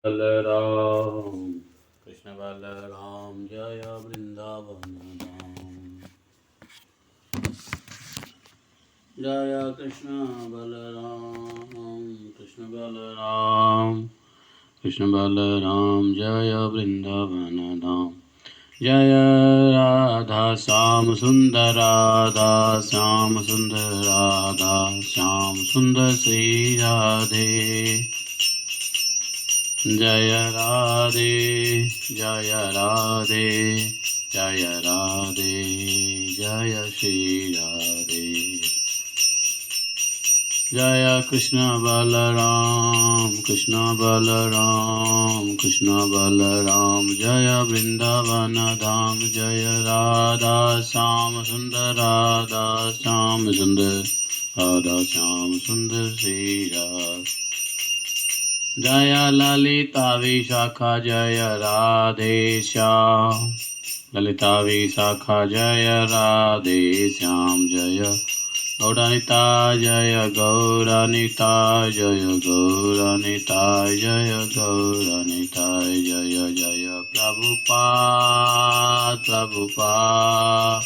बलराम कृष्ण बलराम जय वृंदावन धाम। जय कृष्ण बलराम कृष्ण बलराम कृष्ण बलराम जय वृंदावन धाम। जय राधा श्याम सुंदर राधा श्याम सुंदर राधा श्याम सुंदर श्री राधे। जय राधे जय राधे जय राधे जय श्री राधे। जय कृष्ण बलराम कृष्ण बलराम कृष्ण बलराम जय वृंदावन धाम। जय राधा श्याम सुंदर राधा श्याम सुंदर राधा श्याम सुंदर श्री राधे। जय ललिता विशाखा जय राधे श्याम ललिता विशाखा जय राधे श्याम। जय गौरानिता जय गौरानिता जय गौरानिता जय गौरानिता जय जय प्रभुपाद प्रभुपाद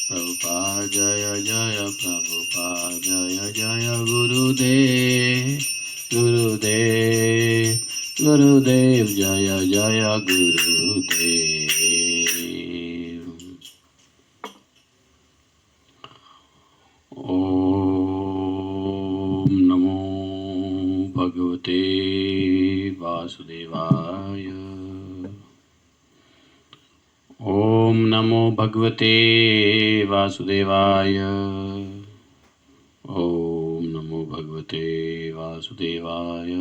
प्रभुपाद जय जय प्रभुपाद जय जय गुरुदेव गुरुदेव गुरुदेव जय जय गुरुदेव। ओम नमो भगवते वासुदेवाय। ओम नमो भगवते वासुदेवाय। ओम नमो भगवते वासुदेवाय।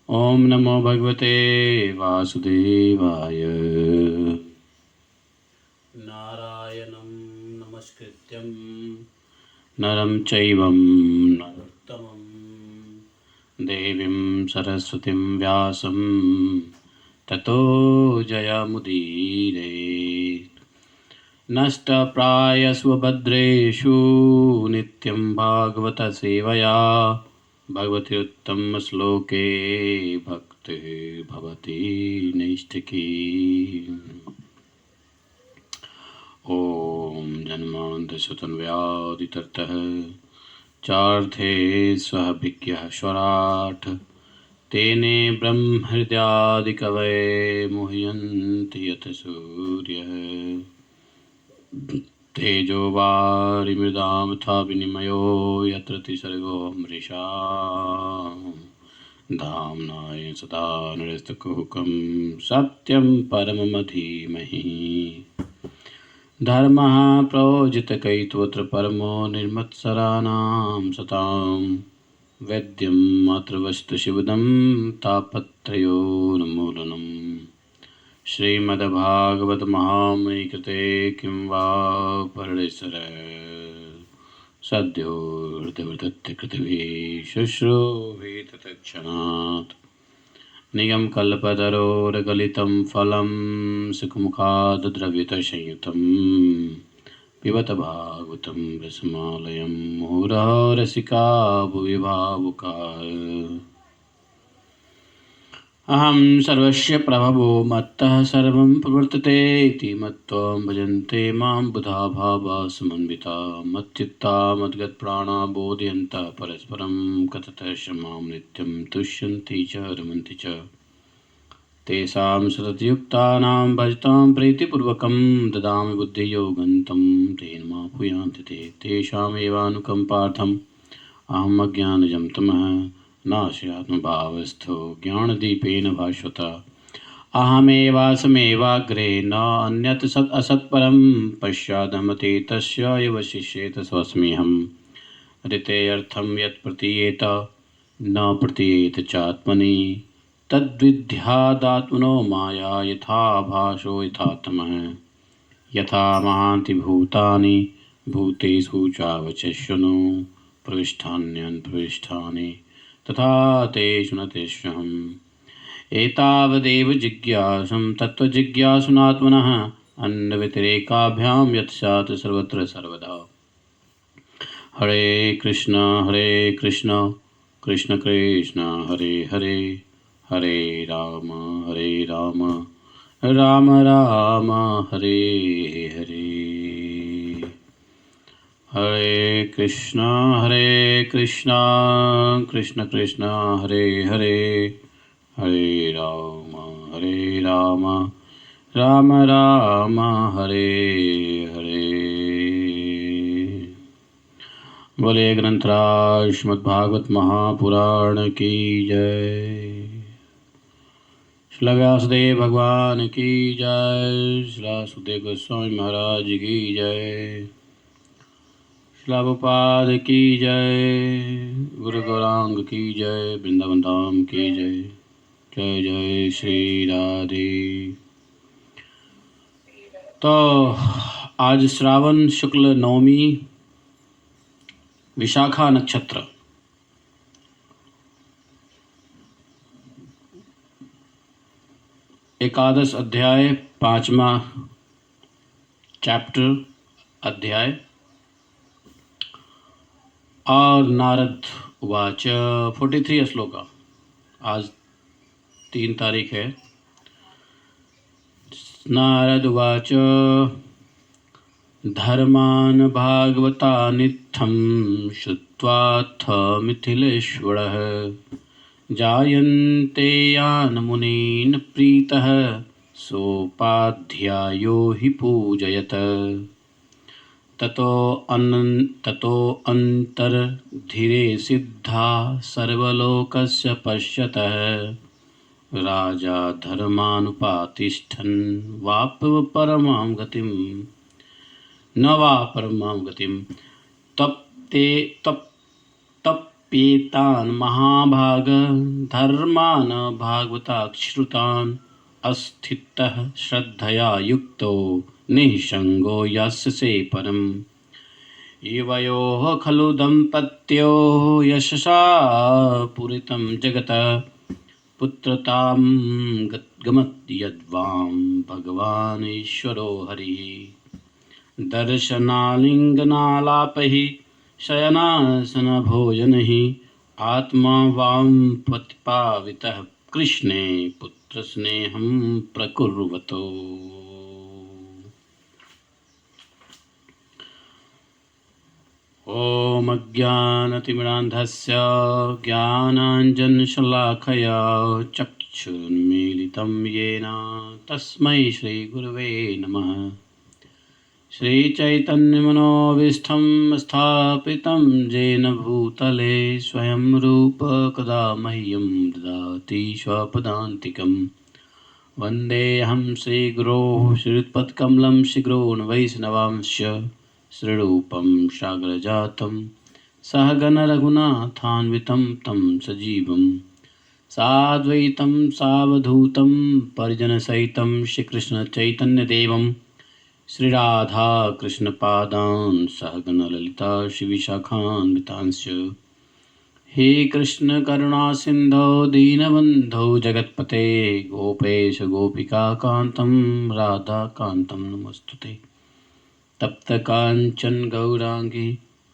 ओम नमो भगवते वासुदेवाय। नारायणं नमस्कृत्यं नरं चैवं नरोत्तमं देवीं सरस्वतीं व्यासं ततो जयमुदीरये। नष्टप्रायस्वभद्रेषु नित्यं भागवत सेवया भगवती उत्तमश्लोके भक्तिः भवति नैष्ठिकी। ॐ जन्मान्तशतन्व्याधितर्तः चार्थे स्वः विज्ञः स्वराट् तेने ब्रह्महृदादिकवये मुह्यन्ति यत् सूर्यः। तेजो वारिमृदां यथा विनिमयो यत्र त्रिसर्गो मृषा धाम्नाय सदा निरस्तकुहकं सत्यं परममधीमहि। धर्मः प्रोजितकैतवत्र परमो निर्मत्सराणां सतां वैद्यं मात्र वस्तुशिवदं तापत्रयोन्मूलनम्। श्रीमद्भागवत महामुनि कृते किं वा परमेश्वर सद्यो हृदयवृत्ति कृतभिः शुश्रूषित तत्क्षणात्। निगमकल्पतरोर्गलितं फलं सुखमुखात् द्रव्यतसंयुतं पिबत भागवतं रसमालयं मुहुरहो रसिका भुवि भावुकाः। अहं सर्वस्य प्रभवो मत्तः सर्वं प्रवर्तते इति मत्वा भजन्ते मां बुधा भावा समन्विता मच्चित्ता मद्गतप्राणा बोधयन्तः परस्परं कथयन्तः मां नित्यं तुष्यन्ति च रमन्ति च। तेषां सततयुक्तानां भजतां प्रीतिपूर्वकं ददामि बुद्धियोगं तं तेन मापुयान्ति ते। तेषामेवानुकम्पार्थम् अहम् अज्ञानजं तमः नाशयात्मभावस्थो ज्ञानदीपेन भास्वता। अहमेवासमेवाग्रे न अन्यत् सत् असत्परं पश्चादमते तस्य एव शिष्येत स्वस्म्यहम्। ऋतेऽर्थं यत् प्रतीयेत न प्रतीयेत चात्मनि तद्विद्यादात्मनो माया यथा भासो यथात्मः। यथा महान्ति भूतानि भूतेषु चावचश्वनो प्रविष्टान्यन्प्रविष्टानि तथा तेषु न तेष्वहम्। एतावदेव जिज्ञासं तत्त्वजिज्ञासुनात्मनः अन्यव्यतिरेकाभ्यां यत् स्यात् सर्वत्र सर्वदा। हरे कृष्ण कृष्ण कृष्ण हरे हरे हरे राम राम राम हरे हरे। हरे कृष्णा कृष्ण कृष्ण हरे हरे हरे राम राम राम हरे हरे। बोले ग्रंथराज श्रीमद्भागवत महापुराण की जय। श्री व्यासदेव भगवान की जय। श्री सुखदेव गोस्वामी महाराज की जय। श्री प्रभुपाद की जय। गुरु गौरांग की जय। वृंदावन धाम की जय। जय जय श्री राधे। तो आज श्रावण शुक्ल नवमी विशाखा नक्षत्र, एकादश अध्याय, 5वां चैप्टर अध्याय। और नारद उवाच 43 श्लोका। आज 3 तारीख है। नारद उवाच धर्मान् भागवतानित्थं श्रुत्वाथ मिथिलेश्वरः जायन्ते यान् मुनीन् प्रीतः सोपाध्यायो हि पूजयत। ततो अन्तर्धीरे सिद्धा सर्वलोकस्य पश्यतः राजा धर्मानुपातिष्ठन् वाप परमां गतिं न वा परमां गतिं तप्येतान् महाभाग धर्मान् भागवताश्रुतान् अस्थितः श्रद्धया युक्तो निःसङ्गो यस्य परम्। युवयोः खलु दम्पत्योः यशसा पूरितं जगत् पुत्रतां गमयद्वां भगवान् ईश्वरो हरिः। दर्शनालिङ्गनालापैः शयनासनभोजनैः आत्मा वां प्रतिपावितः कृष्णे पुत्रस्नेहं प्रकुर्वतो। ॐ अज्ञानतिमिरान्धस्य ज्ञानाञ्जनशलाखया चक्षुरुन्मीलितं येन तस्मै श्रीगुरवे नमः। श्रीचैतन्यमनोभीष्टं स्थापितं येन भूतले स्वयं रूप कदा मह्यं ददाति स्वपदान्तिकं। वन्देऽहं श्रीगुरोः श्रीयुतपदकमलं श्रीगुरून् वैष्णवांश्च श्रीरूपं सागरजातं सहगणरघुनाथान्वितं तं सजीवं साद्वैतं सावधूतं परिजनसहितं श्रीकृष्णचैतन्यदेवं श्रीराधा कृष्णपादान् सहगणललिता श्रीविशाखान्वितांश्च। हे कृष्ण करुणा सिन्धो दीनबन्धो जगत्पते गोपेश गोपिकान्तं राधाकान्तं नमोस्तुते। तप्त कांचन गौरांगी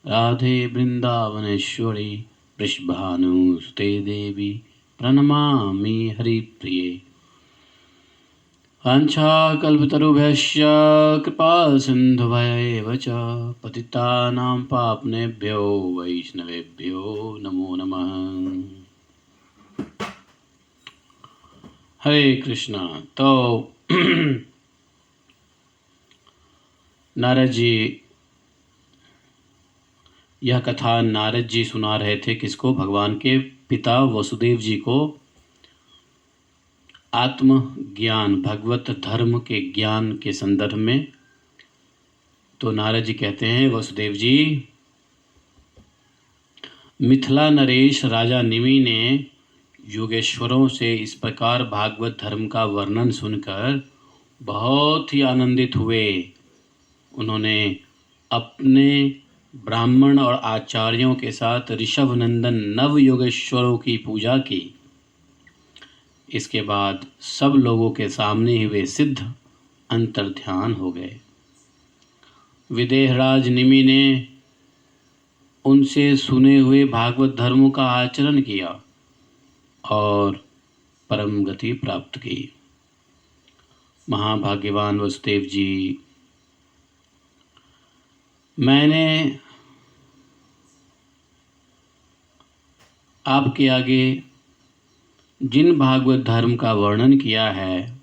राधे वृंदावनेश्वरी वृषभानुसुते देवी प्रणमामि हरिप्रिये। वाञ्छाकल्पतरुभ्यश्च कृपा सिन्धुभ्यैव च पतितानां पावनेभ्यो वैष्णवेभ्यो नमो नमः। हरे कृष्णा। तो नारद जी, यह कथा नारद जी सुना रहे थे किसको? भगवान के पिता वसुदेव जी को आत्म ज्ञान, भगवत धर्म के ज्ञान के संदर्भ में। तो नारद जी कहते हैं, वसुदेव जी, मिथिला नरेश राजा निमि ने योगेश्वरों से इस प्रकार भागवत धर्म का वर्णन सुनकर बहुत ही आनंदित हुए। उन्होंने अपने ब्राह्मण और आचार्यों के साथ ऋषभ नंदन नव योगेश्वरों की पूजा की। इसके बाद सब लोगों के सामने ही वे सिद्ध अंतर्ध्यान हो गए। विदेहराज निमि ने उनसे सुने हुए भागवत धर्मों का आचरण किया और परम गति प्राप्त की। महाभाग्यवान वसुदेव जी, मैंने आपके आगे जिन भागवत धर्म का वर्णन किया है,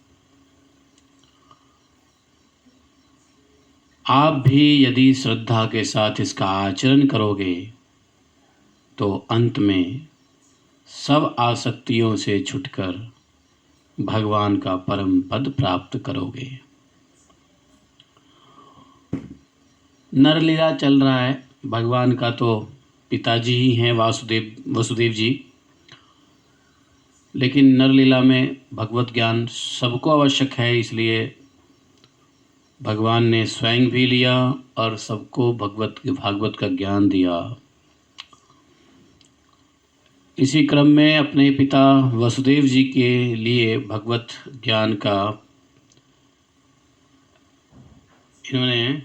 आप भी यदि श्रद्धा के साथ इसका आचरण करोगे तो अंत में सब आसक्तियों से छुटकर भगवान का परम पद प्राप्त करोगे। नरलीला चल रहा है। भगवान का तो पिताजी ही हैं वसुदेव जी, लेकिन नरलीला में भगवत ज्ञान सबको आवश्यक है, इसलिए भगवान ने स्वयं भी लिया और सबको भागवत का ज्ञान दिया। इसी क्रम में अपने पिता वसुदेव जी के लिए भगवत ज्ञान का इन्होंने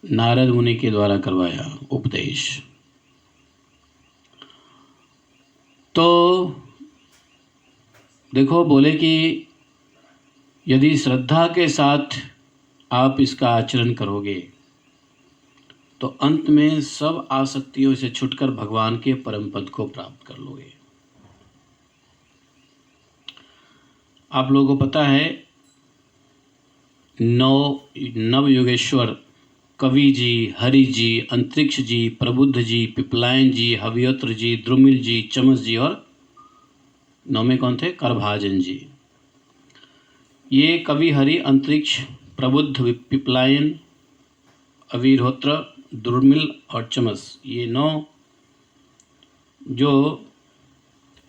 नारद मुनि के द्वारा करवाया उपदेश। तो देखो, बोले कि यदि श्रद्धा के साथ आप इसका आचरण करोगे तो अंत में सब आसक्तियों से छुटकर भगवान के परम पद को प्राप्त कर लोगे। आप लोगों को पता है, नव योगेश्वर कवि जी, हरि जी, अंतरिक्ष जी, प्रबुद्ध जी, पिपलायन जी, हवियत्र जी, द्रुमिल जी, चमस जी और नौवें कौन थे? करभाजन जी। ये कवि, हरि, अंतरिक्ष, प्रबुद्ध, पिपलायन, अविरहोत्र, द्रुमिल और चमस, ये 9 जो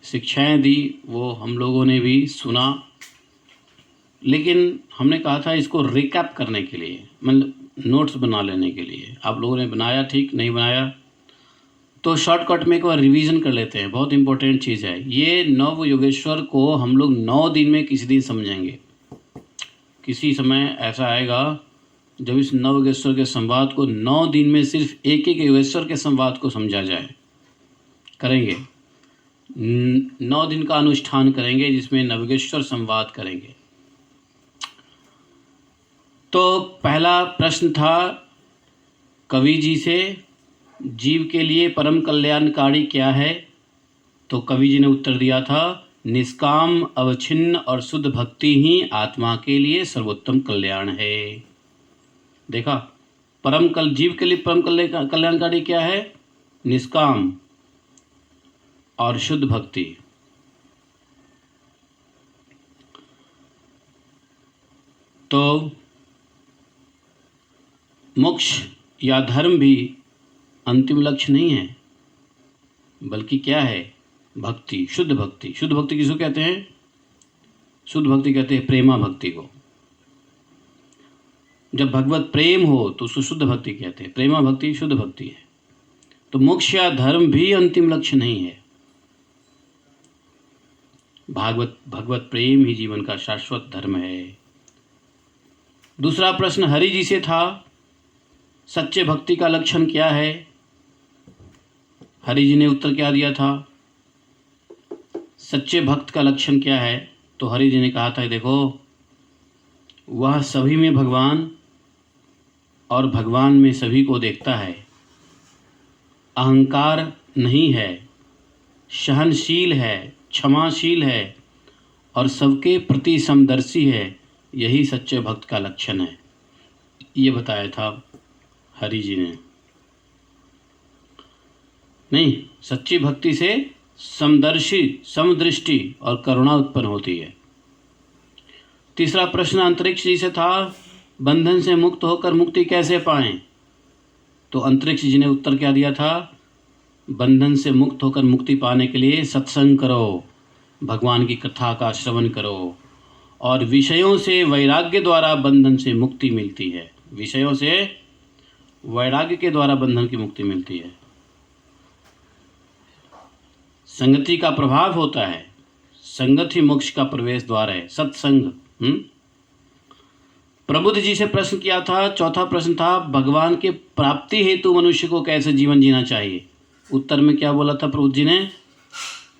शिक्षाएं दी वो हम लोगों ने भी सुना, लेकिन हमने कहा था इसको रिकैप करने के लिए, मतलब नोट्स बना लेने के लिए। आप लोगों ने बनाया, ठीक नहीं बनाया तो शॉर्टकट में एक बार रिवीजन कर लेते हैं। बहुत इंपॉर्टेंट चीज़ है ये। नव योगेश्वर को हम लोग 9 दिन में किसी दिन समझेंगे। किसी समय ऐसा आएगा जब इस नव योगेश्वर के संवाद को 9 दिन में सिर्फ एक एक योगेश्वर के संवाद को समझा जाए। करेंगे 9 दिन का अनुष्ठान करेंगे जिसमें नवयोगेश्वर संवाद करेंगे। तो पहला प्रश्न था कवि जी से, जीव के लिए परम कल्याणकारी क्या है? तो कवि जी ने उत्तर दिया था, निष्काम, अवच्छिन्न और शुद्ध भक्ति ही आत्मा के लिए सर्वोत्तम कल्याण है। देखा, जीव के लिए परम कल्याणकारी क्या है? निष्काम और शुद्ध भक्ति। तो मोक्ष या धर्म भी अंतिम लक्ष्य नहीं है, बल्कि क्या है? भक्ति, शुद्ध भक्ति। शुद्ध भक्ति किसको कहते हैं? शुद्ध भक्ति कहते हैं प्रेमा भक्ति को। जब भगवत प्रेम हो तो उसको शुद्ध भक्ति कहते हैं। प्रेमा भक्ति शुद्ध भक्ति है। तो मोक्ष या धर्म भी अंतिम लक्ष्य नहीं है। भगवत प्रेम ही जीवन का शाश्वत धर्म है। दूसरा प्रश्न हरि जी से था, सच्चे भक्ति का लक्षण क्या है? हरि जी ने उत्तर क्या दिया था? सच्चे भक्त का लक्षण क्या है? तो हरि जी ने कहा था, देखो, वह सभी में भगवान और भगवान में सभी को देखता है, अहंकार नहीं है, सहनशील है, क्षमाशील है और सबके प्रति समदर्शी है। यही सच्चे भक्त का लक्षण है। ये बताया था हरि जी ने। नहीं, सच्ची भक्ति से समदर्शी, समदृष्टि और करुणा उत्पन्न होती है। तीसरा प्रश्न अंतरिक्ष जी से था, बंधन से मुक्त होकर मुक्ति कैसे पाएं? तो अंतरिक्ष जी ने उत्तर क्या दिया था? बंधन से मुक्त होकर मुक्ति पाने के लिए सत्संग करो, भगवान की कथा का श्रवण करो और विषयों से वैराग्य द्वारा बंधन से मुक्ति मिलती है। विषयों से वैराग्य के द्वारा बंधन की मुक्ति मिलती है। संगति का प्रभाव होता है, संगत ही मोक्ष का प्रवेश द्वार है। सत्संग। प्रबुद्ध जी से प्रश्न किया था। चौथा प्रश्न था भगवान के प्राप्ति हेतु मनुष्य को कैसे जीवन जीना चाहिए। उत्तर में क्या बोला था प्रबुद्ध जी ने?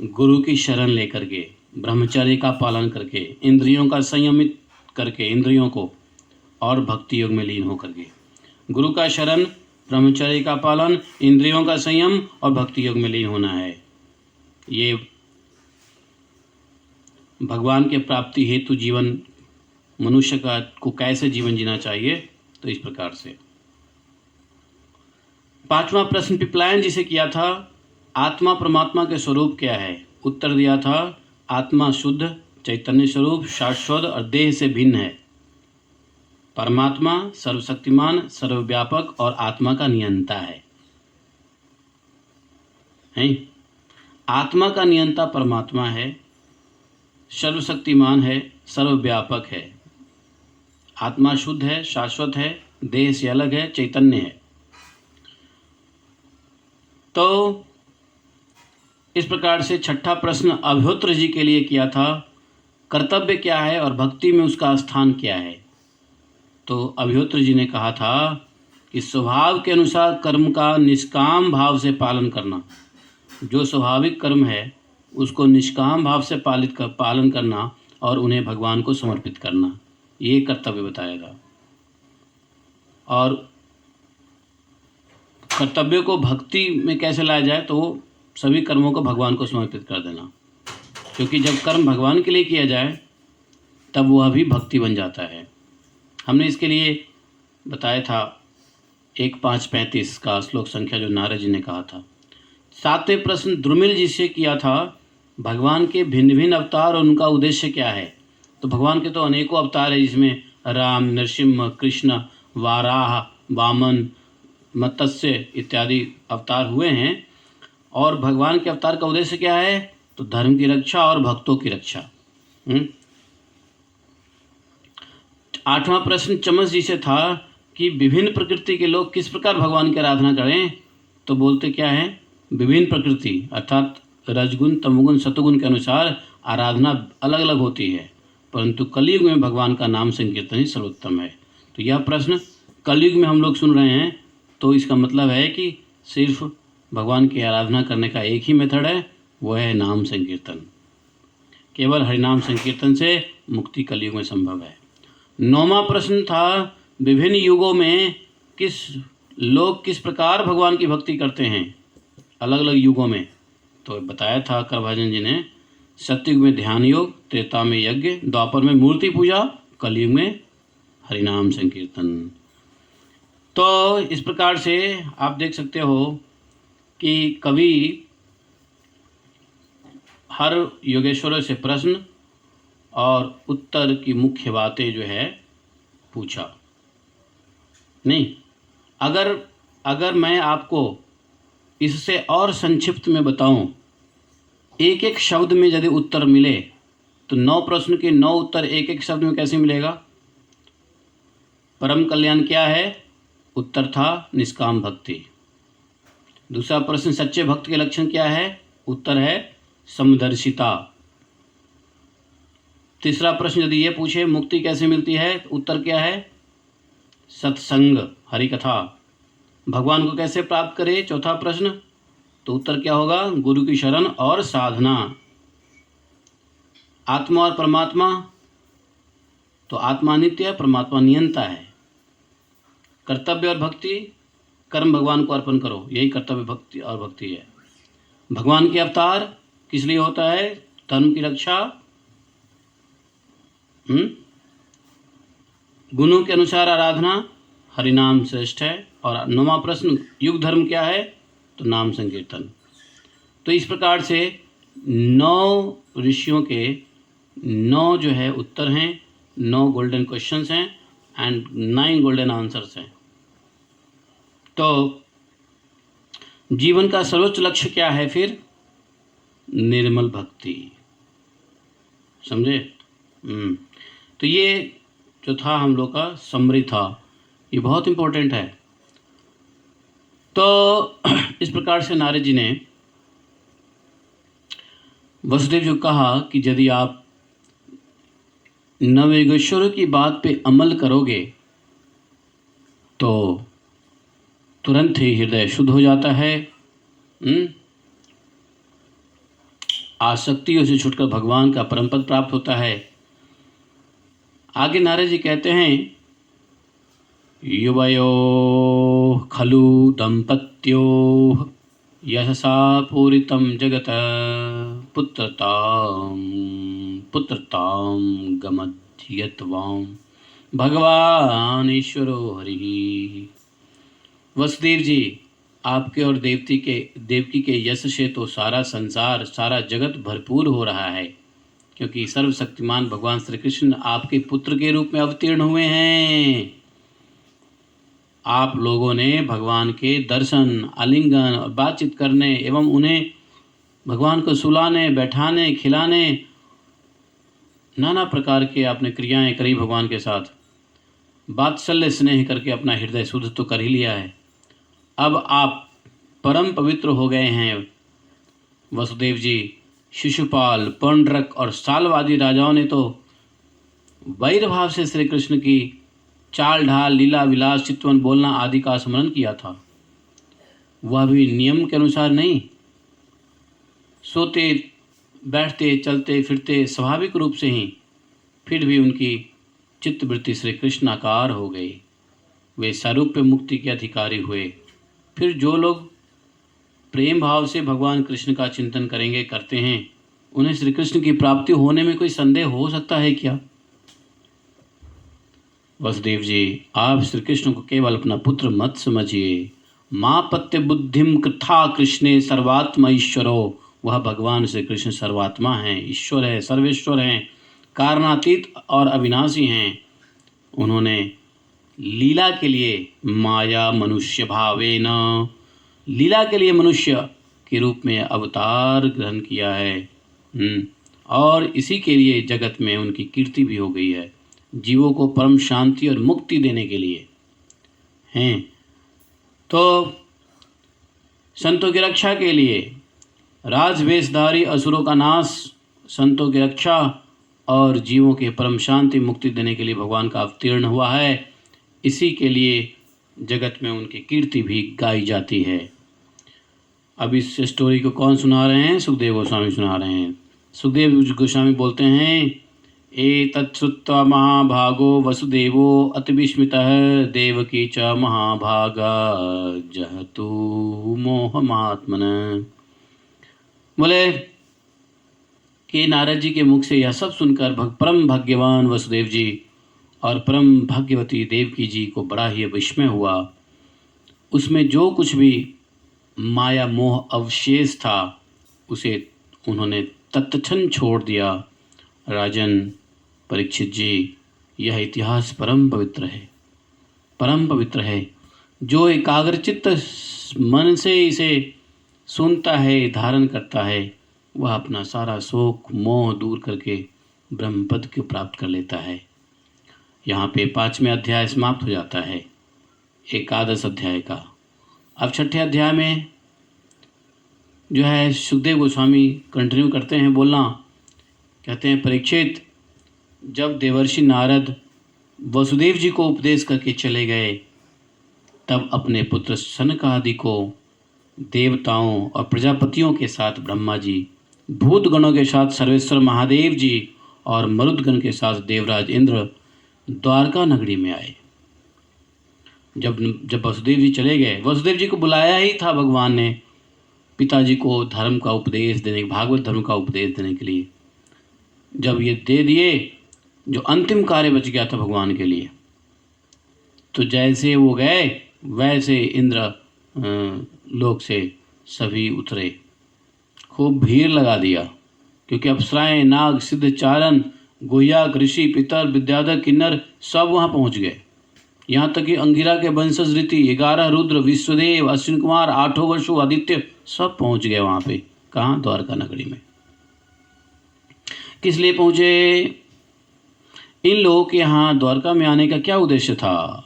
गुरु की शरण लेकर के, ब्रह्मचर्य का पालन करके, इंद्रियों का संयमित करके इंद्रियों को, और भक्ति योग में लीन होकर के। गुरु का शरण, ब्रह्मचर्य का पालन, इंद्रियों का संयम और भक्ति योग में लीन होना है। ये भगवान के प्राप्ति हेतु जीवन मनुष्य को कैसे जीवन जीना चाहिए, तो इस प्रकार से। पांचवा प्रश्न पिपलायन जी से किया था, आत्मा परमात्मा के स्वरूप क्या है। उत्तर दिया था आत्मा शुद्ध चैतन्य स्वरूप, शाश्वत और देह से भिन्न है। परमात्मा सर्वशक्तिमान, सर्वव्यापक और आत्मा का नियंता है। आत्मा का नियंता परमात्मा है, सर्वशक्तिमान है, सर्वव्यापक है, आत्मा शुद्ध है, शाश्वत है, देह से अलग है, चैतन्य है। तो इस प्रकार से छठा प्रश्न अभ्युत्र जी के लिए किया था, कर्तव्य क्या है और भक्ति में उसका स्थान क्या है। तो अभ्युत्र जी ने कहा था कि स्वभाव के अनुसार कर्म का निष्काम भाव से पालन करना, जो स्वाभाविक कर्म है उसको निष्काम भाव से पालन करना और उन्हें भगवान को समर्पित करना, ये कर्तव्य बताया था। और कर्तव्य को भक्ति में कैसे लाया जाए, तो सभी कर्मों को भगवान को समर्पित कर देना, क्योंकि जब कर्म भगवान के लिए किया जाए तब वह भी भक्ति बन जाता है। हमने इसके लिए बताया था 1.5.35 का श्लोक संख्या जो नारद जी ने कहा था। सातवें प्रश्न द्रुमिल जी से किया था, भगवान के भिन्न भिन्न अवतार और उनका उद्देश्य क्या है। तो भगवान के तो अनेकों अवतार है, जिसमें राम, नरसिम्हा, कृष्ण, वाराह, वामन, मत्स्य इत्यादि अवतार हुए हैं। और भगवान के अवतार का उद्देश्य क्या है, तो धर्म की रक्षा और भक्तों की रक्षा। आठवां प्रश्न चमस जी से था कि विभिन्न प्रकृति के लोग किस प्रकार भगवान की आराधना करें। तो बोलते क्या है, विभिन्न प्रकृति अर्थात रजगुण, तमोगुण, सतोगुण के अनुसार आराधना अलग अलग होती है, परंतु कलयुग में भगवान का नाम संकीर्तन ही सर्वोत्तम है। तो यह प्रश्न कलयुग में हम लोग सुन रहे हैं, तो इसका मतलब है कि सिर्फ भगवान की आराधना करने का एक ही मेथड है, वह है नाम संकीर्तन। केवल हरिनाम संकीर्तन से मुक्ति कलयुग में संभव है। नौवां प्रश्न था, विभिन्न युगों में लोग किस प्रकार भगवान की भक्ति करते हैं, अलग अलग युगों में। तो बताया था करभाजन जी ने, सतयुग में ध्यान योग, त्रेता में यज्ञ, द्वापर में मूर्ति पूजा, कलयुग में हरिनाम संकीर्तन। तो इस प्रकार से आप देख सकते हो कि कवि हर योगेश्वरों से प्रश्न और उत्तर की मुख्य बातें जो है पूछा। नहीं, अगर मैं आपको इससे और संक्षिप्त में बताऊं, एक एक शब्द में यदि उत्तर मिले, तो 9 प्रश्न के 9 उत्तर एक एक शब्द में कैसे मिलेगा। परम कल्याण क्या है, उत्तर था निष्काम भक्ति। दूसरा प्रश्न सच्चे भक्त के लक्षण क्या है, उत्तर है समदर्शिता। तीसरा प्रश्न यदि ये पूछे मुक्ति कैसे मिलती है, उत्तर क्या है, सत्संग, हरि कथा। भगवान को कैसे प्राप्त करें, चौथा प्रश्न, तो उत्तर क्या होगा, गुरु की शरण और साधना। आत्मा और परमात्मा, तो आत्मा नित्य है, परमात्मा नियंता है। कर्तव्य और भक्ति, कर्म भगवान को अर्पण करो, यही कर्तव्य भक्ति और भक्ति है। भगवान के अवतार किस लिए होता है, धर्म की रक्षा। गुणों के अनुसार आराधना, हरिनाम श्रेष्ठ है। और 9वां प्रश्न, युग धर्म क्या है, तो नाम संकीर्तन। तो इस प्रकार से 9 ऋषियों के 9 जो है उत्तर हैं, 9 गोल्डन क्वेश्चंस हैं एंड 9 गोल्डन आंसर्स हैं। तो जीवन का सर्वोच्च लक्ष्य क्या है फिर, निर्मल भक्ति, समझे। तो ये जो था हम लोग का समरी था, ये बहुत इम्पोर्टेंट है। तो इस प्रकार से नारद जी ने वसुदेव जी को कहा कि यदि आप नवयोगेश्वरों की बात पे अमल करोगे तो तुरंत ही हृदय शुद्ध हो जाता है। आसक्तियों से छुटकर भगवान का परम पद प्राप्त होता है। आगे नारद जी कहते हैं, युवयो खलु दंपत्यो यशसा पूरितं जगत पुत्रतां गमध्यत्वां भगवान ईश्वरो हरि। वसुदेव जी, आपके और देवकी के यश से तो सारा संसार, सारा जगत भरपूर हो रहा है, क्योंकि सर्वशक्तिमान भगवान श्री कृष्ण आपके पुत्र के रूप में अवतीर्ण हुए हैं। आप लोगों ने भगवान के दर्शन, आलिंगन और बातचीत करने एवं उन्हें भगवान को सुलाने, बैठाने, खिलाने, नाना प्रकार के आपने क्रियाएं करी भगवान के साथ। वात्सल्य स्नेह करके अपना हृदय शुद्ध तो कर ही लिया है। अब आप परम पवित्र हो गए हैं। वसुदेव जी, शिशुपाल, पौंड्रक और सालवादी राजाओं ने तो वैर भाव से श्री कृष्ण की चाल ढाल, लीला विलास, चितवन बोलना आदि का स्मरण किया था। वह भी नियम के अनुसार नहीं, सोते, बैठते, चलते फिरते स्वाभाविक रूप से ही। फिर भी उनकी चित्तवृत्ति श्री कृष्णाकार हो गई। वे सारूप्य मुक्ति के अधिकारी हुए। फिर जो लोग प्रेम भाव से भगवान कृष्ण का चिंतन करेंगे, करते हैं, उन्हें श्री कृष्ण की प्राप्ति होने में कोई संदेह हो सकता है क्या? वसुदेव जी, आप श्री कृष्ण को केवल अपना पुत्र मत समझिए। माँ पत्य बुद्धिम कृथा कृष्णे सर्वात्मा ईश्वरो। वह भगवान श्री कृष्ण सर्वात्मा हैं, ईश्वर है, सर्वेश्वर हैं, कारणातीत और अविनाशी हैं। उन्होंने लीला के लिए माया मनुष्य भावेन, लीला के लिए मनुष्य के रूप में अवतार ग्रहण किया है। और इसी के लिए जगत में उनकी कीर्ति भी हो गई है, जीवों को परम शांति और मुक्ति देने के लिए हैं। तो संतों की रक्षा के लिए, राजवेशधारी असुरों का नाश, संतों की रक्षा और जीवों के परम शांति मुक्ति देने के लिए भगवान का अवतीर्ण हुआ है। इसी के लिए जगत में उनकी कीर्ति भी गाई जाती है। अब इस स्टोरी को कौन सुना रहे हैं? सुखदेव गोस्वामी सुना रहे हैं। सुखदेव गोस्वामी बोलते हैं, एतत् श्रुत्वा महाभागो वसुदेवो अतिविस्मितः देवकी च महाभागा जहतु मोहमात्मन। बोले कि नारद जी के मुख से यह सब सुनकर परम भाग्यवान वसुदेव जी और परम भाग्यवती देवकी जी को बड़ा ही विस्मय हुआ। उसमें जो कुछ भी माया मोह अवशेष था उसे उन्होंने तत्क्षण छोड़ दिया। राजन परीक्षित जी, यह इतिहास परम पवित्र है, परम पवित्र है। जो एकाग्रचित्त मन से इसे सुनता है, धारण करता है, वह अपना सारा शोक मोह दूर करके ब्रह्मपद को प्राप्त कर लेता है। यहाँ पे 5वें अध्याय समाप्त हो जाता है, एकादश अध्याय का। अब 6ठे अध्याय में जो है सुखदेव गोस्वामी कंटिन्यू करते हैं बोलना। कहते हैं, परीक्षित, जब देवर्षि नारद वसुदेव जी को उपदेश करके चले गए, तब अपने पुत्र सनकादि को देवताओं और प्रजापतियों के साथ ब्रह्मा जी, भूतगणों के साथ सर्वेश्वर महादेव जी और मरुदगण के साथ देवराज इंद्र द्वारका नगरी में आए। जब वसुदेव जी चले गए, वसुदेव जी को बुलाया ही था भगवान ने पिताजी को धर्म का उपदेश देने, भागवत धर्म का उपदेश देने के लिए। जब ये दे दिए, जो अंतिम कार्य बच गया था भगवान के लिए, तो जैसे वो गए वैसे इंद्र लोक से सभी उतरे। खूब भीड़ लगा दिया, क्योंकि अप्सराएं, नाग, सिद्ध, चारण, गुह्यक, ऋषि, पितर, विद्याधर, किन्नर सब वहाँ पहुँच गए। यहाँ तक कि अंगिरा के वंशज ऋषि, 11 रुद्र, विश्वदेव, अश्विन कुमार, 8 वर्षों आदित्य सब पहुँच गए वहाँ पे। कहाँ? द्वारका नगरी में। किस लिए पहुँचे? इन लोगों के यहाँ द्वारका में आने का क्या उद्देश्य था?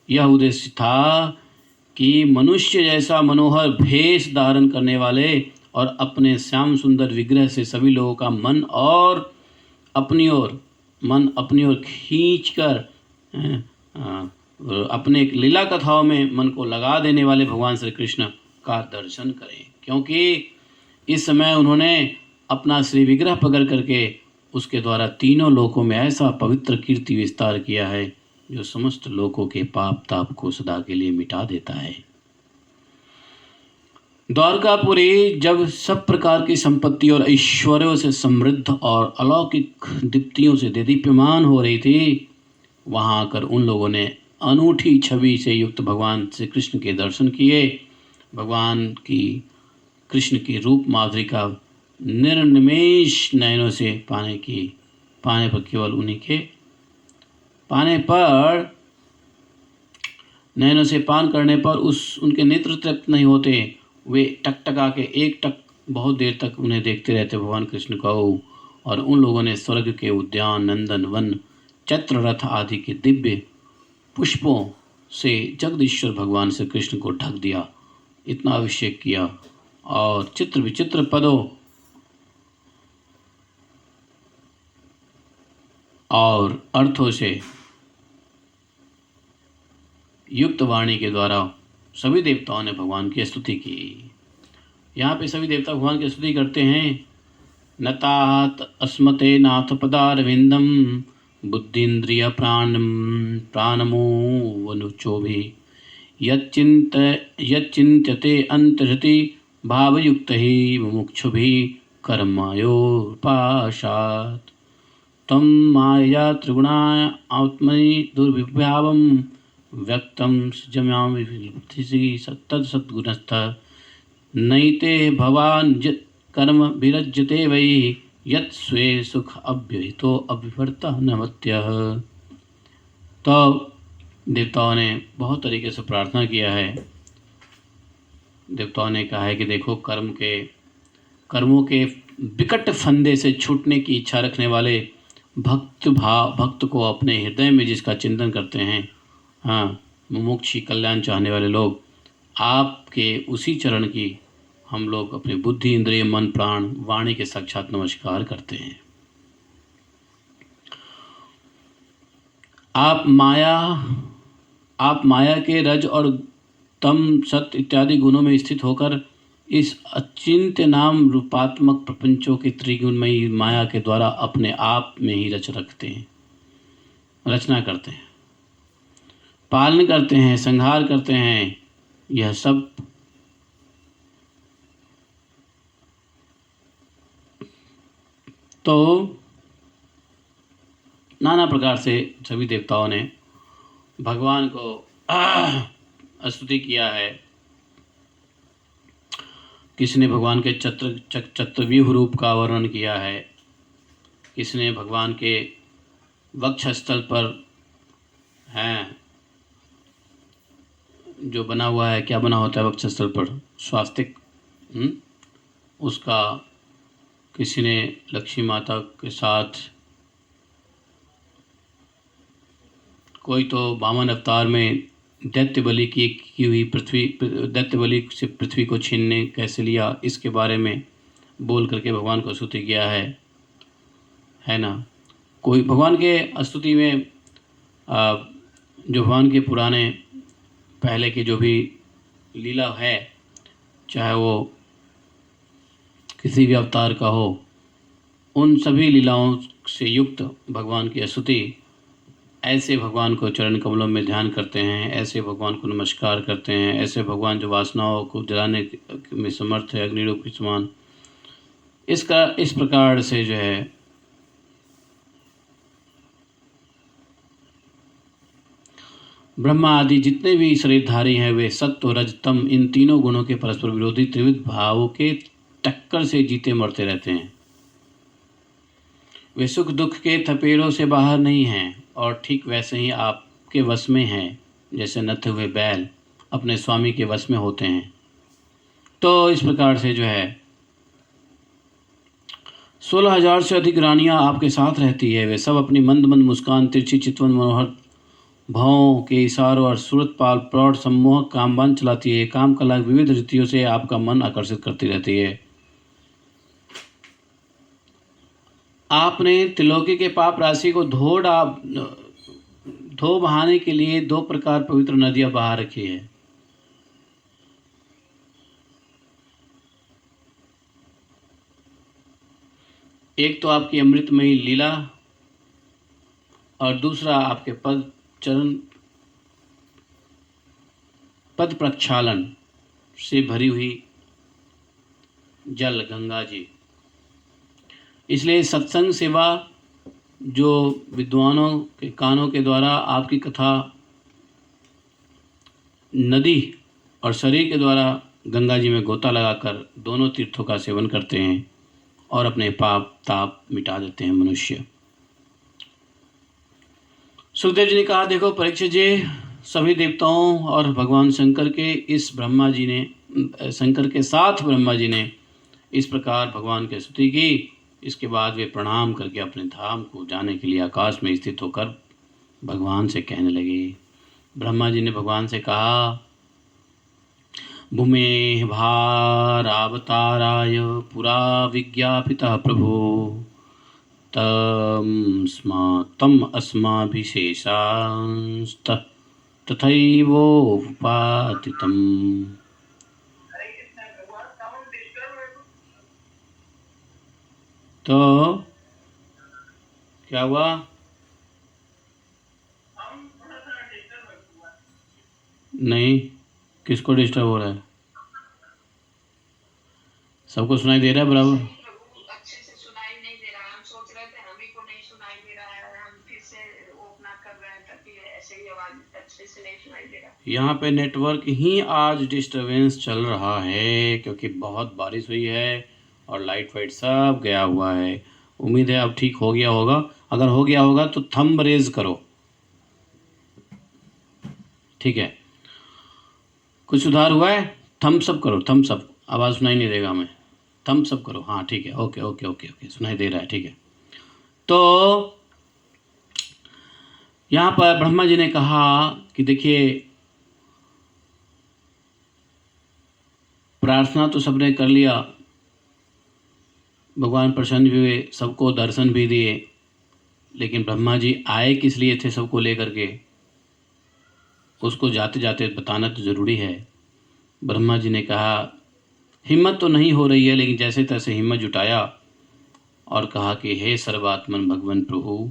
यह उद्देश्य था कि मनुष्य जैसा मनोहर भेष धारण करने वाले और अपने श्याम सुंदर विग्रह से सभी लोगों का मन और अपनी ओर मन अपनी ओर खींच कर अपने लीला कथाओं में मन को लगा देने वाले भगवान श्री कृष्ण का दर्शन करें, क्योंकि इस समय उन्होंने अपना श्री विग्रह पकड़ करके उसके द्वारा तीनों लोकों में ऐसा पवित्र कीर्ति विस्तार किया है जो समस्त लोकों के पाप ताप को सदा के लिए मिटा देता है। द्वारकापुरी जब सब प्रकार की संपत्ति और ऐश्वर्यों से समृद्ध और अलौकिक दीप्तियों से दीप्यमान हो रही थी, वहाँ आकर उन लोगों ने अनूठी छवि से युक्त भगवान श्री कृष्ण के दर्शन किए। भगवान की कृष्ण की रूप माधुरी का निर्निमेष नयनों से पाने पर केवल उन्हीं के नयनों से पान करने पर उनके नेत्र तृप्त नहीं होते। वे टकटका के एक टक बहुत देर तक उन्हें देखते रहते भगवान कृष्ण को। और उन लोगों ने स्वर्ग के उद्यान, नंदन वन, चैत्र रथ आदि के दिव्य पुष्पों से जगदीश्वर भगवान श्री कृष्ण को ढक दिया, इतना अभिषेक किया और चित्र विचित्र पदों और अर्थों से युक्त वाणी के द्वारा सभी देवताओं ने भगवान की स्तुति की। यहाँ पे सभी देवता भगवान की स्तुति करते हैं। नतात अस्मते नाथ पदारविंदम बुद्धिन्द्रिय प्राणमो वनुचोभि यच्चिन्त्यते अंतहृति भावयुक्त ही मुमुक्षुभि कर्मयोपाशात् तम माया त्रिगुणाय आत्मनि दुर्विभावम व्यक्तम सृजम्यामि तत्सद्गुणस्थ नैते भवान् कर्म विरज्यते वै यत् स्वे सुख अव्यहितो अभिवर्ता नमत्यः। तो देवताओं ने बहुत तरीके से प्रार्थना किया है। देवताओं ने कहा है कि देखो, कर्मों के विकट फंदे से छूटने की इच्छा रखने वाले भक्त को अपने हृदय में जिसका चिंतन करते हैं, हाँ, मुमुक्षी कल्याण चाहने वाले लोग, आपके उसी चरण की हम लोग अपने बुद्धि, इंद्रिय, मन, प्राण, वाणी के साक्षात नमस्कार करते हैं। आप माया के रज और तम, सत्य इत्यादि गुणों में स्थित होकर इस अचिंत्य नाम रूपात्मक प्रपंचों के त्रिगुणमयी माया के द्वारा अपने आप में ही रचना करते हैं, पालन करते हैं, संहार करते हैं। यह सब तो नाना प्रकार से सभी देवताओं ने भगवान को स्तुति किया है। किसी ने भगवान के चतुर्व्यूह रूप का वर्णन किया है, किसी ने भगवान के वक्षस्थल पर हैं जो बना हुआ है, क्या बना होता है वक्षस्थल पर, स्वास्तिक, उसका, किसी ने लक्ष्मी माता के साथ, कोई तो वामन अवतार में दैत्य बलि की हुई दैत्य बलि से पृथ्वी को छीनने कैसे लिया, इसके बारे में बोल करके भगवान को स्तुति किया है ना। कोई भगवान के स्तुति में जो भगवान के पुराने पहले की जो भी लीला है, चाहे वो किसी भी अवतार का हो, उन सभी लीलाओं से युक्त भगवान की स्तुति, ऐसे भगवान को चरण कमलों में ध्यान करते हैं, ऐसे भगवान को नमस्कार करते हैं, ऐसे भगवान जो वासनाओं को जलाने में समर्थ है, अग्निरूप के समान, इसका इस प्रकार से जो है ब्रह्मा आदि जितने भी शरीरधारी हैं वे सत्व रज तम, इन तीनों गुणों के परस्पर विरोधी त्रिविध भावों के टक्कर से जीते मरते रहते हैं। वे सुख दुख के थपेड़ों से बाहर नहीं हैं और ठीक वैसे ही आपके वश में हैं, जैसे नथे हुए बैल अपने स्वामी के वश में होते हैं। तो इस प्रकार से जो है 16,000 से अधिक रानियां आपके साथ रहती है। वे सब अपनी मंद मंद मुस्कान, तिरछी चितवन, मनोहर भावों के इशारों और सूरत पाल प्रौढ़ सम्मोहक कामबान चलाती है। काम कला विविध रीतियों से आपका मन आकर्षित करती रहती है। आपने त्रिलोकी के पाप राशि को धो बहाने के लिए 2 प्रकार पवित्र नदियां बहा रखी है। एक तो आपकी अमृतमयी लीला और दूसरा आपके पद प्रक्षालन से भरी हुई जल गंगा जी। इसलिए सत्संग सेवा जो विद्वानों के कानों के द्वारा आपकी कथा नदी और शरीर के द्वारा गंगा जी में गोता लगाकर दोनों तीर्थों का सेवन करते हैं और अपने पाप ताप मिटा देते हैं मनुष्य। सुखदेव जी ने कहा, देखो परीक्षित जी, सभी देवताओं और भगवान शंकर के साथ ब्रह्मा जी ने इस प्रकार भगवान की स्तुति की। इसके बाद वे प्रणाम करके अपने धाम को जाने के लिए आकाश में स्थित होकर भगवान से कहने लगे। ब्रह्मा जी ने भगवान से कहा, भूमे भारावताराय पुरा विज्ञापितः प्रभो तम अस्माभिशेषांस्त तथैवोपातितम्। तो क्या हुआ? नहीं, किसको डिस्टर्ब हो रहा है? सबको सुनाई दे रहा है बराबर? अच्छे से सुनाई नहीं दे रहा। हम सोच रहे थे हम ही को नहीं सुनाई दे रहा है, हम फिर से ओपन कर रहे हैं ताकि ऐसे ही आवाज अच्छे से नहीं सुनाई दे रहा। यहाँ पे नेटवर्क ही आज डिस्टर्बेंस चल रहा है क्योंकि बहुत बारिश हुई है और लाइट वाइट सब गया हुआ है। उम्मीद है अब ठीक हो गया होगा। अगर हो गया होगा तो थंब रेज करो, ठीक है? कुछ सुधार हुआ है? थम्स अप करो, थम्स अप। आवाज़ सुनाई नहीं देगा हमें, थम्स अप करो। हाँ ठीक है, ओके ओके ओके ओके, सुनाई दे रहा है, ठीक है। तो यहाँ पर ब्रह्मा जी ने कहा कि देखिए, प्रार्थना तो सबने कर लिया, भगवान प्रसन्न भी हुए, सबको दर्शन भी दिए, लेकिन ब्रह्मा जी आए किस लिए थे सबको लेकर के, उसको जाते जाते बताना तो ज़रूरी है। ब्रह्मा जी ने कहा, हिम्मत तो नहीं हो रही है, लेकिन जैसे तैसे हिम्मत जुटाया और कहा कि हे सर्वात्मन भगवान प्रभु,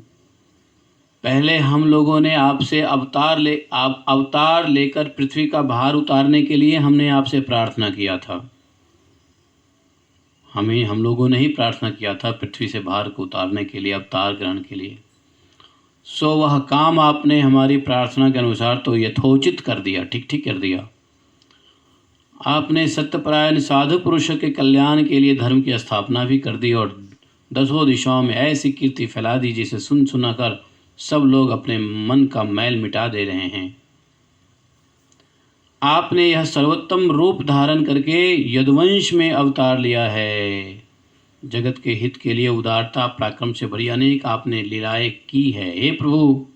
पहले हम लोगों ने आपसे अवतार लेकर पृथ्वी का भार उतारने के लिए हमने आपसे प्रार्थना किया था। हम लोगों ने ही प्रार्थना किया था पृथ्वी से भार को उतारने के लिए, अवतार ग्रहण के लिए। सो वह काम आपने हमारी प्रार्थना के अनुसार तो यथोचित कर दिया, ठीक ठीक कर दिया। आपने सत्यपरायण साधु पुरुषों के कल्याण के लिए धर्म की स्थापना भी कर दी और 10 दिशाओं में ऐसी कीर्ति फैला दी जिसे सुन सुनाकर सब लोग अपने मन का मैल मिटा दे रहे हैं। आपने यह सर्वोत्तम रूप धारण करके यदुवंश में अवतार लिया है। जगत के हित के लिए उदारता पराक्रम से भरी अनेक आपने लीलाएं की है। हे प्रभु,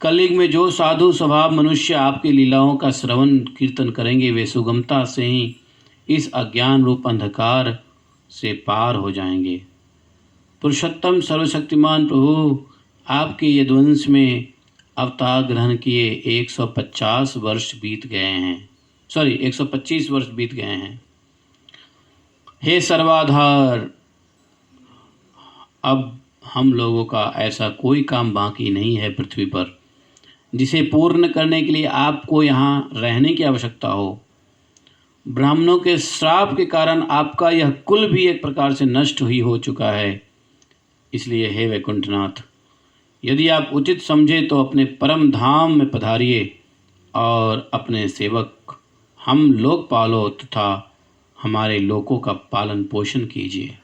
कलयुग में जो साधु स्वभाव मनुष्य आपकी लीलाओं का श्रवण कीर्तन करेंगे, वे सुगमता से ही इस अज्ञान रूप अंधकार से पार हो जाएंगे। पुरुषोत्तम सर्वशक्तिमान प्रभु, आपके यदुवंश में अवतार ग्रहण किए 150 वर्ष बीत गए हैं, 125 वर्ष बीत गए हैं। हे सर्वाधार, अब हम लोगों का ऐसा कोई काम बाकी नहीं है पृथ्वी पर जिसे पूर्ण करने के लिए आपको यहाँ रहने की आवश्यकता हो। ब्राह्मणों के श्राप के कारण आपका यह कुल भी एक प्रकार से नष्ट ही हो चुका है। इसलिए हे वैकुंठनाथ, यदि आप उचित समझे तो अपने परम धाम में पधारिए और अपने सेवक हम लोकपालों तथा हमारे लोकों का पालन पोषण कीजिए।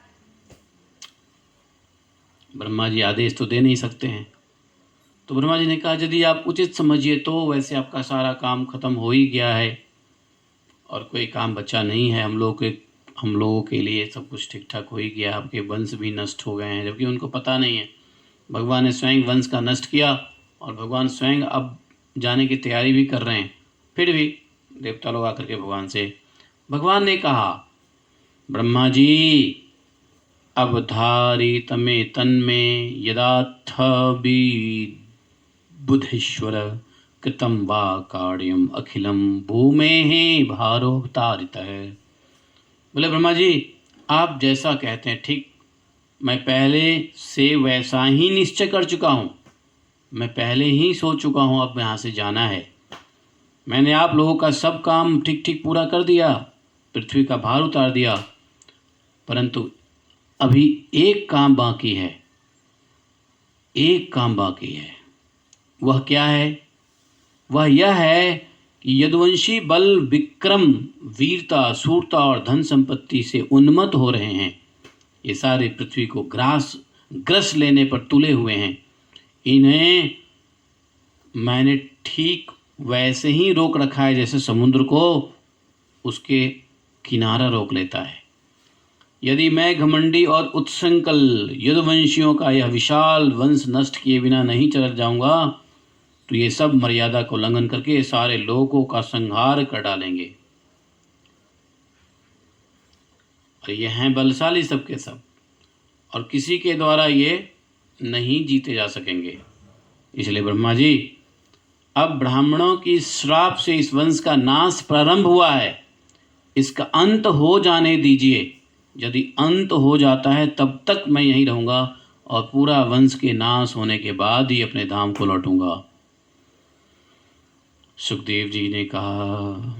ब्रह्मा जी आदेश तो दे नहीं सकते हैं, तो ब्रह्मा जी ने कहा, यदि आप उचित समझिए तो वैसे आपका सारा काम खत्म हो ही गया है और कोई काम बचा नहीं है। हम लोगों के लिए सब कुछ ठीक ठाक हो ही गया। आपके वंश भी नष्ट हो गए हैं, जबकि उनको पता नहीं है। भगवान ने स्वयं वंश का नष्ट किया और भगवान स्वयं अब जाने की तैयारी भी कर रहे हैं। फिर भी देवता लोग आकर के भगवान ने कहा, ब्रह्मा जी, अवधारित मे तन्मे यदाथ बुधेश्वर कृतं वा कार्यम अखिलम भूमेः भारोवतारितः। बोले ब्रह्मा जी, आप जैसा कहते हैं ठीक, मैं पहले से वैसा ही निश्चय कर चुका हूँ, मैं पहले ही सोच चुका हूँ अब यहाँ से जाना है। मैंने आप लोगों का सब काम ठीक ठीक पूरा कर दिया, पृथ्वी का भार उतार दिया, परंतु अभी एक काम बाकी है, एक काम बाकी है। वह क्या है? वह यह है कि यदुवंशी बल, विक्रम, वीरता, शूरता और धन संपत्ति से उन्मत्त हो रहे हैं। ये सारे पृथ्वी को ग्रस लेने पर तुले हुए हैं। इन्हें मैंने ठीक वैसे ही रोक रखा है जैसे समुद्र को उसके किनारा रोक लेता है। यदि मैं घमंडी और उत्संकल यदुवंशियों का यह विशाल वंश नष्ट किए बिना नहीं चल जाऊंगा तो ये सब मर्यादा को उल्लंघन करके सारे लोगों का संहार कर डालेंगे। और ये हैं बलशाली सबके सब, और किसी के द्वारा ये नहीं जीते जा सकेंगे। इसलिए ब्रह्मा जी, अब ब्राह्मणों की श्राप से इस वंश का नाश प्रारंभ हुआ है, इसका अंत हो जाने दीजिए। यदि अंत हो जाता है तब तक मैं यहीं रहूँगा और पूरा वंश के नाश होने के बाद ही अपने धाम को लौटूंगा। सुखदेव जी ने कहा,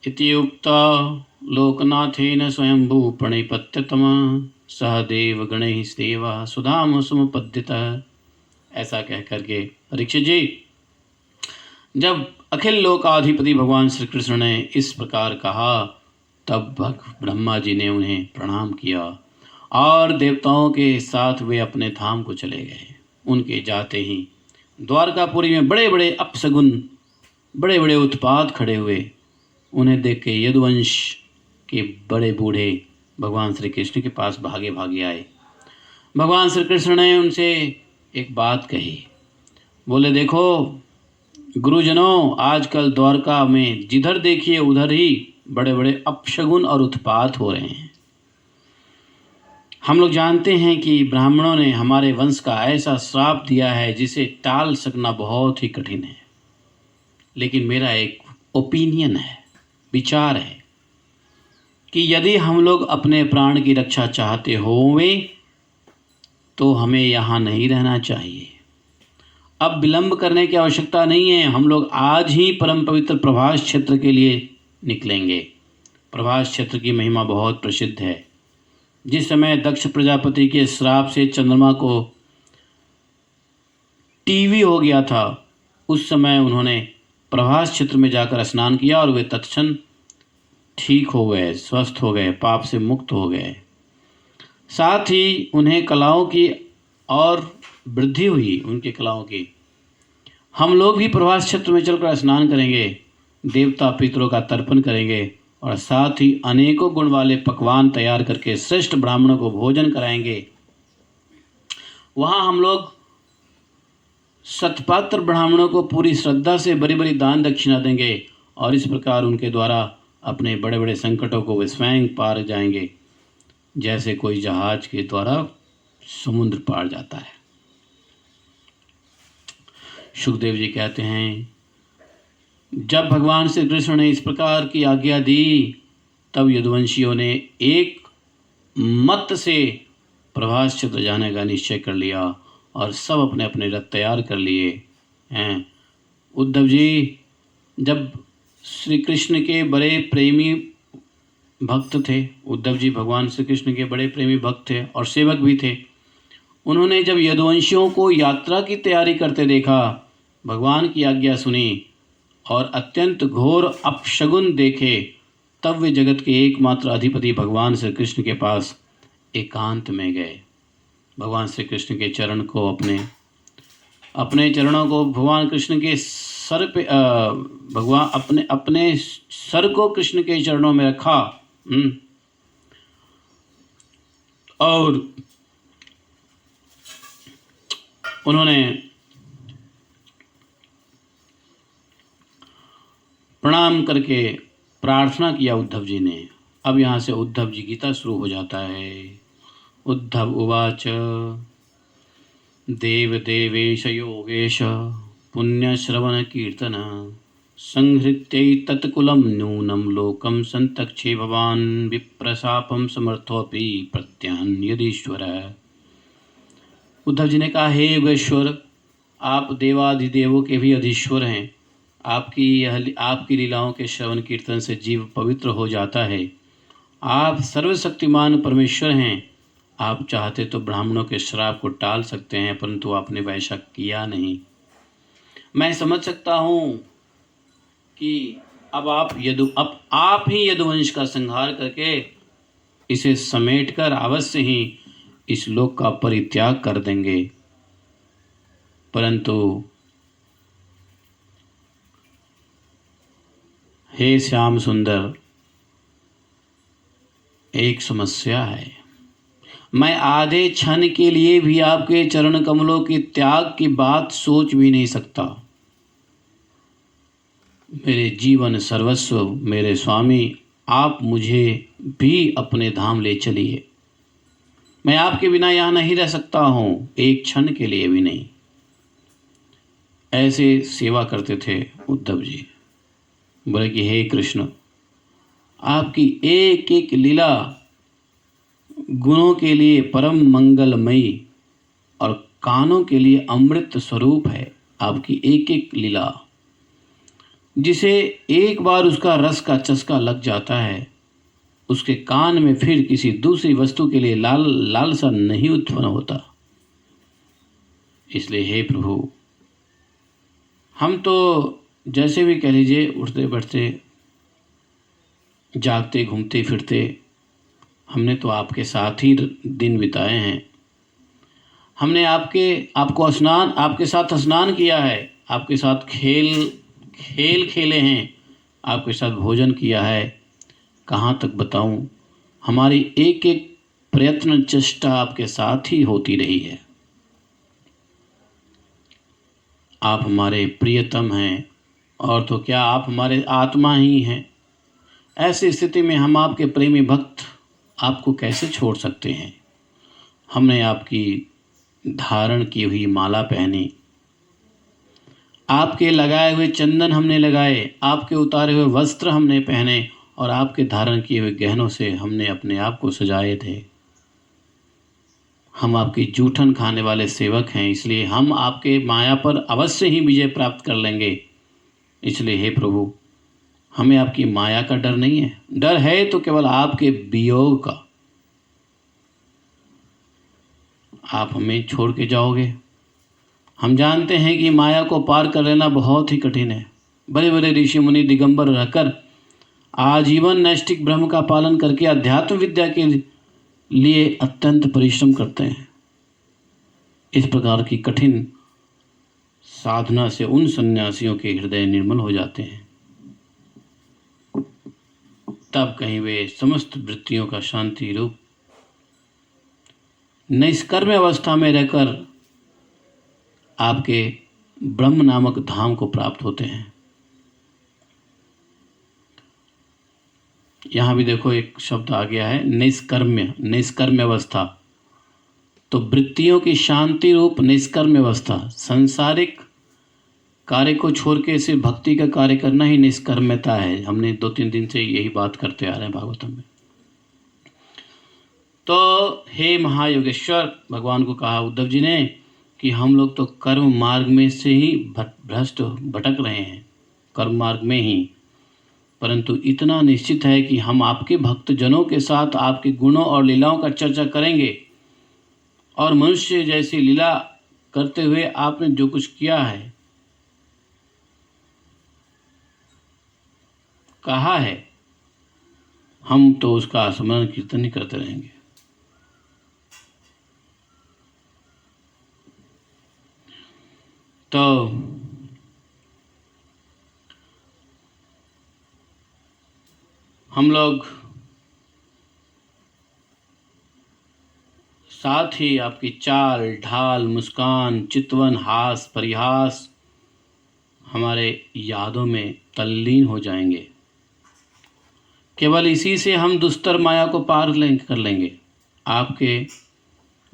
इति उक्ता लोकनाथेन स्वयंभू प्रणिपत्यतम सह देव गणैः सेवा सुधाम समुपद्यतः। ऐसा कह करके परीक्षित जी, जब अखिल लोकाधिपति भगवान श्री कृष्ण ने इस प्रकार कहा तब ब्रह्मा जी ने उन्हें प्रणाम किया और देवताओं के साथ वे अपने धाम को चले गए। उनके जाते ही द्वारकापुरी में बड़े बड़े अपशगुन, बड़े बड़े उत्पात खड़े हुए। उन्हें देख के यदुवंश के बड़े बूढ़े भगवान श्री कृष्ण के पास भागे भागे आए। भगवान श्री कृष्ण ने उनसे एक बात कही। बोले, देखो गुरुजनों, आजकल द्वारका में जिधर देखिए उधर ही बड़े बड़े अपशगुन और उत्पात हो रहे हैं। हम लोग जानते हैं कि ब्राह्मणों ने हमारे वंश का ऐसा श्राप दिया है जिसे टाल सकना बहुत ही कठिन है। लेकिन मेरा एक ओपिनियन है, विचार है कि यदि हम लोग अपने प्राण की रक्षा चाहते होवें तो हमें यहाँ नहीं रहना चाहिए। अब विलंब करने की आवश्यकता नहीं है। हम लोग आज ही परम पवित्र प्रभास क्षेत्र के लिए निकलेंगे। प्रभास क्षेत्र की महिमा बहुत प्रसिद्ध है। जिस समय दक्ष प्रजापति के श्राप से चंद्रमा को टीवी हो गया था, उस समय उन्होंने प्रभास क्षेत्र में जाकर स्नान किया और वे तत्क्षण ठीक हो गए, स्वस्थ हो गए, पाप से मुक्त हो गए। साथ ही उन्हें कलाओं की और वृद्धि हुई, उनकी कलाओं की। हम लोग भी प्रभास क्षेत्र में चलकर स्नान करेंगे, देवता पितरों का तर्पण करेंगे और साथ ही अनेकों गुण वाले पकवान तैयार करके श्रेष्ठ ब्राह्मणों को भोजन कराएंगे। वहाँ हम लोग सतपात्र ब्राह्मणों को पूरी श्रद्धा से बड़ी बड़ी दान दक्षिणा देंगे और इस प्रकार उनके द्वारा अपने बड़े बड़े संकटों को वे स्वयं पार जाएंगे, जैसे कोई जहाज के द्वारा समुद्र पार जाता है। सुखदेव जी कहते हैं, जब भगवान श्री कृष्ण ने इस प्रकार की आज्ञा दी तब यदुवंशियों ने एक मत से प्रभास क्षेत्र जाने का निश्चय कर लिया और सब अपने अपने रथ तैयार कर लिए हैं। उद्धव जी जब श्री कृष्ण के बड़े प्रेमी भक्त थे, उद्धव जी भगवान श्री कृष्ण के बड़े प्रेमी भक्त थे और सेवक भी थे। उन्होंने जब यदुवंशियों को यात्रा की तैयारी करते देखा, भगवान की आज्ञा सुनी और अत्यंत घोर अपशगुन देखे, तब वे जगत के एकमात्र अधिपति भगवान श्री कृष्ण के पास एकांत में गए। भगवान श्री कृष्ण के चरण को अपने चरणों को भगवान कृष्ण के सर पे भगवान अपने सर को कृष्ण के चरणों में रखा और उन्होंने प्रणाम करके प्रार्थना किया उद्धव जी ने। अब यहाँ से उद्धव जी गीता शुरू हो जाता है। उद्धव उवाच देवदेवेश योगेश पुण्यश्रवणकीर्तन संहृत्यैतत्कुलं नूनं लोकं संतक्षे भवान् विप्रशापं समर्थोऽपि प्रत्यान्यदीश्वर। उद्धव जी ने कहा, हे योगेश्वर, आप देवाधिदेवों के भी अधीश्वर हैं। आपकी लीलाओं के श्रवण कीर्तन से जीव पवित्र हो जाता है। आप सर्वशक्तिमान परमेश्वर हैं। आप चाहते तो ब्राह्मणों के श्राप को टाल सकते हैं, परंतु आपने वैसा किया नहीं। मैं समझ सकता हूँ कि अब आप ही यदुवंश का संहार करके इसे समेटकर अवश्य ही इस लोक का परित्याग कर देंगे, परंतु हे श्याम सुंदर, एक समस्या है। मैं आधे क्षण के लिए भी आपके चरण कमलों के त्याग की बात सोच भी नहीं सकता। मेरे जीवन सर्वस्व मेरे स्वामी, आप मुझे भी अपने धाम ले चलिए। मैं आपके बिना यहाँ नहीं रह सकता हूँ, एक क्षण के लिए भी नहीं। ऐसे सेवा करते थे उद्धव जी। बोले कि हे कृष्ण, आपकी एक एक लीला गुणों के लिए परम मंगलमयी और कानों के लिए अमृत स्वरूप है। आपकी एक एक लीला, जिसे एक बार उसका रस का चस्का लग जाता है, उसके कान में फिर किसी दूसरी वस्तु के लिए लालसा नहीं उत्पन्न होता। इसलिए हे प्रभु, हम तो जैसे भी कह लीजिए, उठते बैठते जागते घूमते फिरते, हमने तो आपके साथ ही दिन बिताए हैं। हमने आपके साथ स्नान किया है, आपके साथ खेल खेले हैं, आपके साथ भोजन किया है। कहाँ तक बताऊं, हमारी एक एक प्रयत्न चेष्टा आपके साथ ही होती रही है। आप हमारे प्रियतम हैं, और तो क्या, आप हमारे आत्मा ही हैं। ऐसी स्थिति में हम आपके प्रेमी भक्त आपको कैसे छोड़ सकते हैं। हमने आपकी धारण की हुई माला पहनी, आपके लगाए हुए चंदन हमने लगाए, आपके उतारे हुए वस्त्र हमने पहने, और आपके धारण किए हुए गहनों से हमने अपने आप को सजाए थे। हम आपकी जूठन खाने वाले सेवक हैं, इसलिए हम आपके माया पर अवश्य ही विजय प्राप्त कर लेंगे। इसलिए हे प्रभु, हमें आपकी माया का डर नहीं है। डर है तो केवल आपके वियोग का। आप हमें छोड़ के जाओगे। हम जानते हैं कि माया को पार कर लेना बहुत ही कठिन है। बड़े बड़े ऋषि मुनि दिगंबर रहकर आजीवन नैष्ठिक ब्रह्म का पालन करके अध्यात्म विद्या के लिए अत्यंत परिश्रम करते हैं। इस प्रकार की कठिन साधना से उन सन्यासियों के हृदय निर्मल हो जाते हैं। तब कहीं वे समस्त वृत्तियों का शांति रूप निष्कर्म अवस्था में रहकर आपके ब्रह्म नामक धाम को प्राप्त होते हैं। यहाँ भी देखो एक शब्द आ गया है, निष्कर्म्य अवस्था। तो वृत्तियों की शांति रूप निष्कर्म्य अवस्था, सांसारिक कार्य को छोड़ के सिर्फ भक्ति का कार्य करना ही निष्कर्म्यता है। हमने 2-3 दिन से यही बात करते आ रहे हैं भागवतम में। तो हे महायोगेश्वर, भगवान को कहा उद्धव जी ने कि हम लोग तो कर्म मार्ग में से ही भटक रहे हैं, कर्म मार्ग में ही। परंतु इतना निश्चित है कि हम आपके भक्तजनों के साथ आपके गुणों और लीलाओं का चर्चा करेंगे, और मनुष्य जैसी लीला करते हुए आपने जो कुछ किया है, कहा है, हम तो उसका स्मरण कीर्तन ही करते रहेंगे। तो हम लोग साथ ही आपकी चाल ढाल, मुस्कान, चितवन, हास, परिहास हमारे यादों में तल्लीन हो जाएंगे। केवल इसी से हम दुस्तर माया को पार कर लेंगे। आपके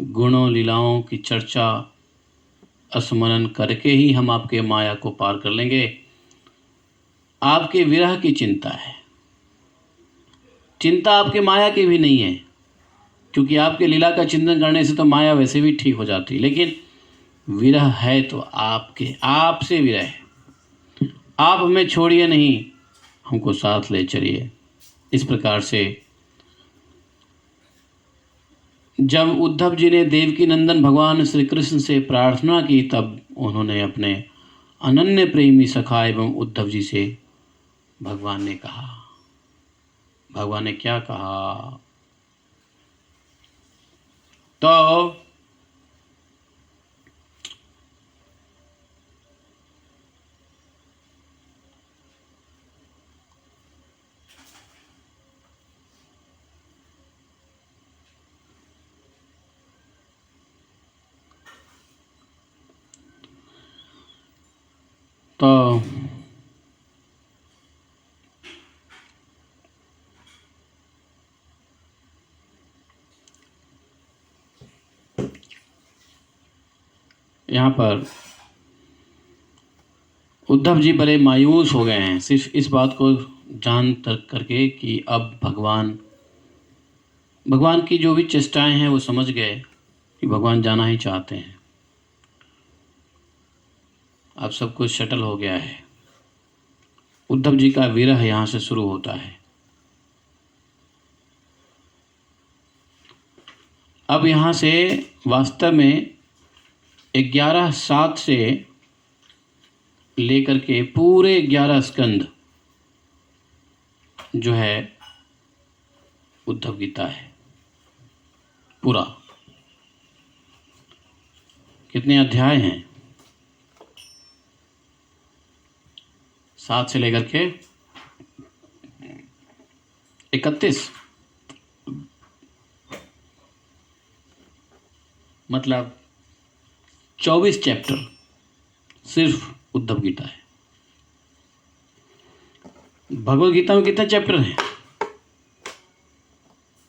गुणों लीलाओं की चर्चा स्मरण करके ही हम आपके माया को पार कर लेंगे। आपके विरह की चिंता है, चिंता आपके माया की भी नहीं है, क्योंकि आपके लीला का चिंतन करने से तो माया वैसे भी ठीक हो जाती। लेकिन विरह है तो आपसे विरह है। आप हमें छोड़िए नहीं, हमको साथ ले चलिए। इस प्रकार से जब उद्धव जी ने देवकी नंदन भगवान श्री कृष्ण से प्रार्थना की, तब उन्होंने अपने अनन्य प्रेमी सखा एवं उद्धव जी से भगवान ने कहा। भगवान ने क्या कहा? तो यहाँ पर उद्धव जी बड़े मायूस हो गए हैं, सिर्फ इस बात को जान तक करके कि अब भगवान की जो भी चेष्टाएं हैं वो समझ गए कि भगवान जाना ही चाहते हैं। अब सब कुछ सेटल हो गया है। उद्धव जी का विरह यहाँ से शुरू होता है। अब यहाँ से वास्तव में 11:7 से लेकर के पूरे 11 स्कंद जो है उद्धव गीता है। पूरा कितने अध्याय हैं? 7 से लेकर के 31, मतलब 24 चैप्टर सिर्फ उद्धव गीता है। भगवद गीता में कितने चैप्टर हैं?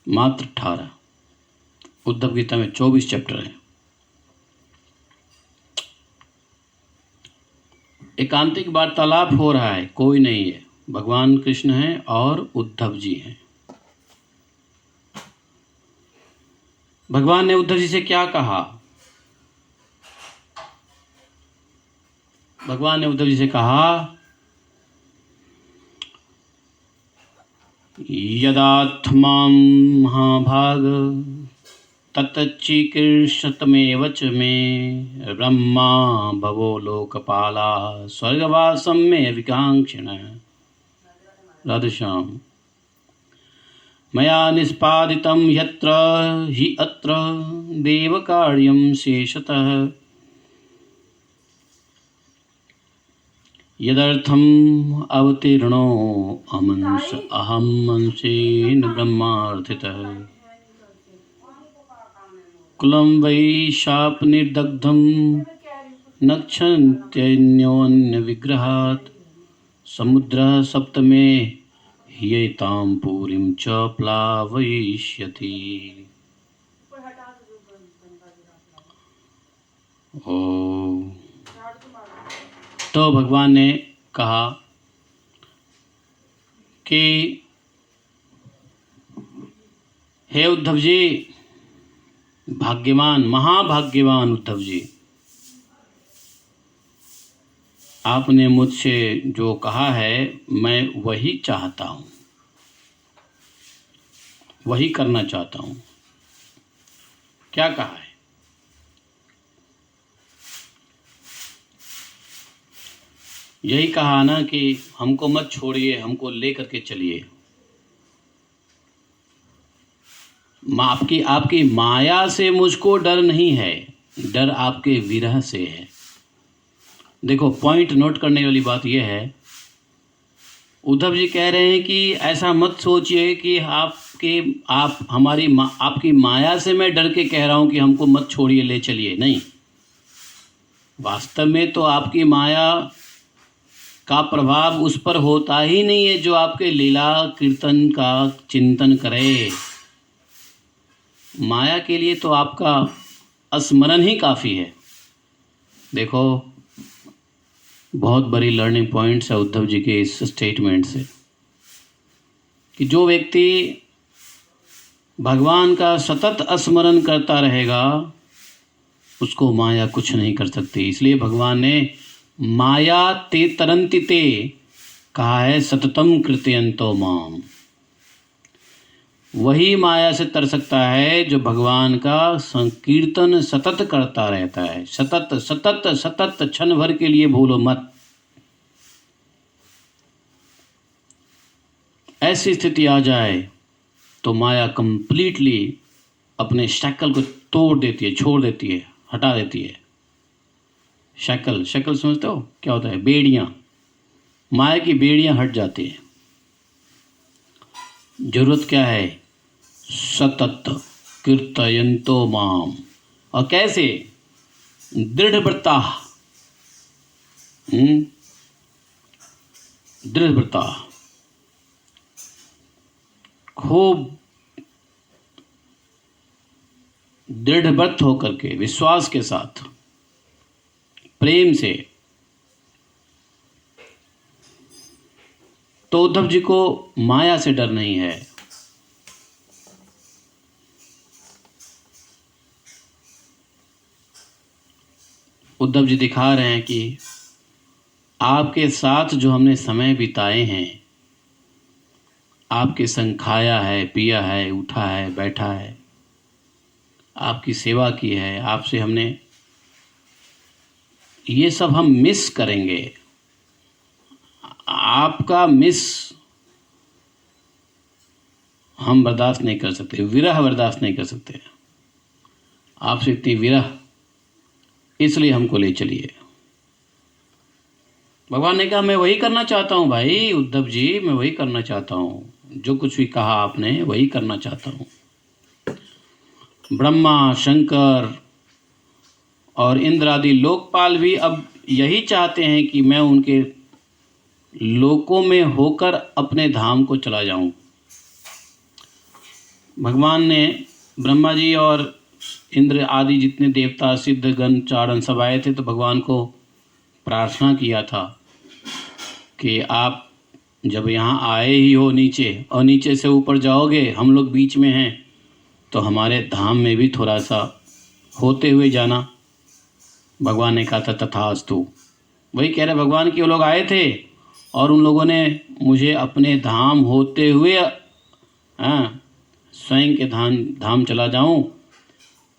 मात्र 18। उद्धव गीता में 24 चैप्टर हैं। एकांतिक वार्तालाप हो रहा है, कोई नहीं है, भगवान कृष्ण हैं और उद्धव जी हैं। भगवान ने उद्धव जी से क्या कहा? भगवान ने उद्धव जी से कहा, यदात्मां महाभाग तच्चिकीर्षतमेव च मे ब्रह्मा भवो लोकपाला स्वर्गवासं मे विकांक्षिण। राधेश्याम। मया निष्पादितं यत्र हि अत्र देवकार्यं शेषतः यदर्थम् अवतीर्णो अहं अंशेन ब्रह्मार्थितः कुलं वै शापनिर्दग्धं नक्षन्त्यन्योन्यविग्रहात् समुद्रः सप्तमे ह्येतां पुरीं च प्लावयिष्यति। ओम। तो भगवान ने कहा कि हे उद्धव जी, भाग्यवान, महाभाग्यवान उद्धव जी, आपने मुझसे जो कहा है मैं वही चाहता हूँ, वही करना चाहता हूँ। क्या कहा है? यही कहा ना कि हमको मत छोड़िए, हमको ले करके चलिए। आपकी माया से मुझको डर नहीं है, डर आपके विरह से है। देखो, पॉइंट नोट करने वाली बात यह है, उद्धव जी कह रहे हैं कि ऐसा मत सोचिए कि आपकी माया से मैं डर के कह रहा हूं कि हमको मत छोड़िए, ले चलिए। नहीं, वास्तव में तो आपकी माया का प्रभाव उस पर होता ही नहीं है जो आपके लीला कीर्तन का चिंतन करे। माया के लिए तो आपका स्मरण ही काफ़ी है। देखो, बहुत बड़ी लर्निंग पॉइंट्स है उद्धव जी के इस स्टेटमेंट से कि जो व्यक्ति भगवान का सतत स्मरण करता रहेगा उसको माया कुछ नहीं कर सकती। इसलिए भगवान ने माया ते तरंति ते कहा है, सततम कृतयन्तो माम। वही माया से तर सकता है जो भगवान का संकीर्तन सतत करता रहता है। सतत सतत सतत, क्षण भर के लिए भूलो मत। ऐसी स्थिति आ जाए तो माया कंप्लीटली अपने शक्ल को तोड़ देती है, छोड़ देती है, हटा देती है। शक्ल समझते हो क्या होता है? बेड़ियां, माया की बेड़ियां हट जाती है। जरूरत क्या है? सतत कीर्तयन्तो माम। और कैसे? दृढ़व्रता, दृढ़व्रता, खूब दृढ़व्रत होकर के, विश्वास के साथ, प्रेम से। तो उद्धव जी को माया से डर नहीं है। उद्धव जी दिखा रहे हैं कि आपके साथ जो हमने समय बिताए हैं, आपके संग खाया है, पिया है, उठा है, बैठा है, आपकी सेवा की है, आपसे हमने, ये सब हम मिस करेंगे। आपका मिस हम बर्दाश्त नहीं कर सकते, विरह बर्दाश्त नहीं कर सकते। आपसे इतनी विरह, इसलिए हमको ले चलिए। भगवान ने कहा, मैं वही करना चाहता हूँ भाई उद्धव जी, मैं वही करना चाहता हूँ, जो कुछ भी कहा आपने वही करना चाहता हूँ। ब्रह्मा, शंकर और इंद्र आदि लोकपाल भी अब यही चाहते हैं कि मैं उनके लोकों में होकर अपने धाम को चला जाऊं। भगवान ने, ब्रह्मा जी और इंद्र आदि जितने देवता, सिद्ध, गण, चारण सब आए थे, तो भगवान को प्रार्थना किया था कि आप जब यहाँ आए ही हो नीचे, और नीचे से ऊपर जाओगे, हम लोग बीच में हैं, तो हमारे धाम में भी थोड़ा सा होते हुए जाना। भगवान ने कहा था तथास्तु। वही कह रहे भगवान कि वो लोग आए थे और उन लोगों ने मुझे अपने धाम होते हुए स्वयं के धाम चला जाऊं।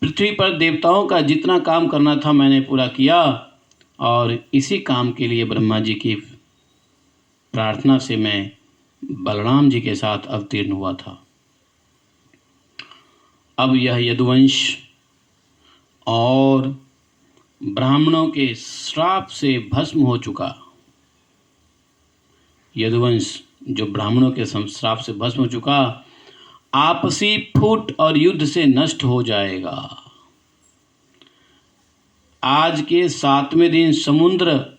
पृथ्वी पर देवताओं का जितना काम करना था मैंने पूरा किया, और इसी काम के लिए ब्रह्मा जी की प्रार्थना से मैं बलराम जी के साथ अवतीर्ण हुआ था। अब यह यदुवंश और ब्राह्मणों के श्राप से भस्म हो चुका। यदुवंश जो ब्राह्मणों के श्राप से भस्म हो चुका, आपसी फूट और युद्ध से नष्ट हो जाएगा। आज के 7वें दिन समुद्र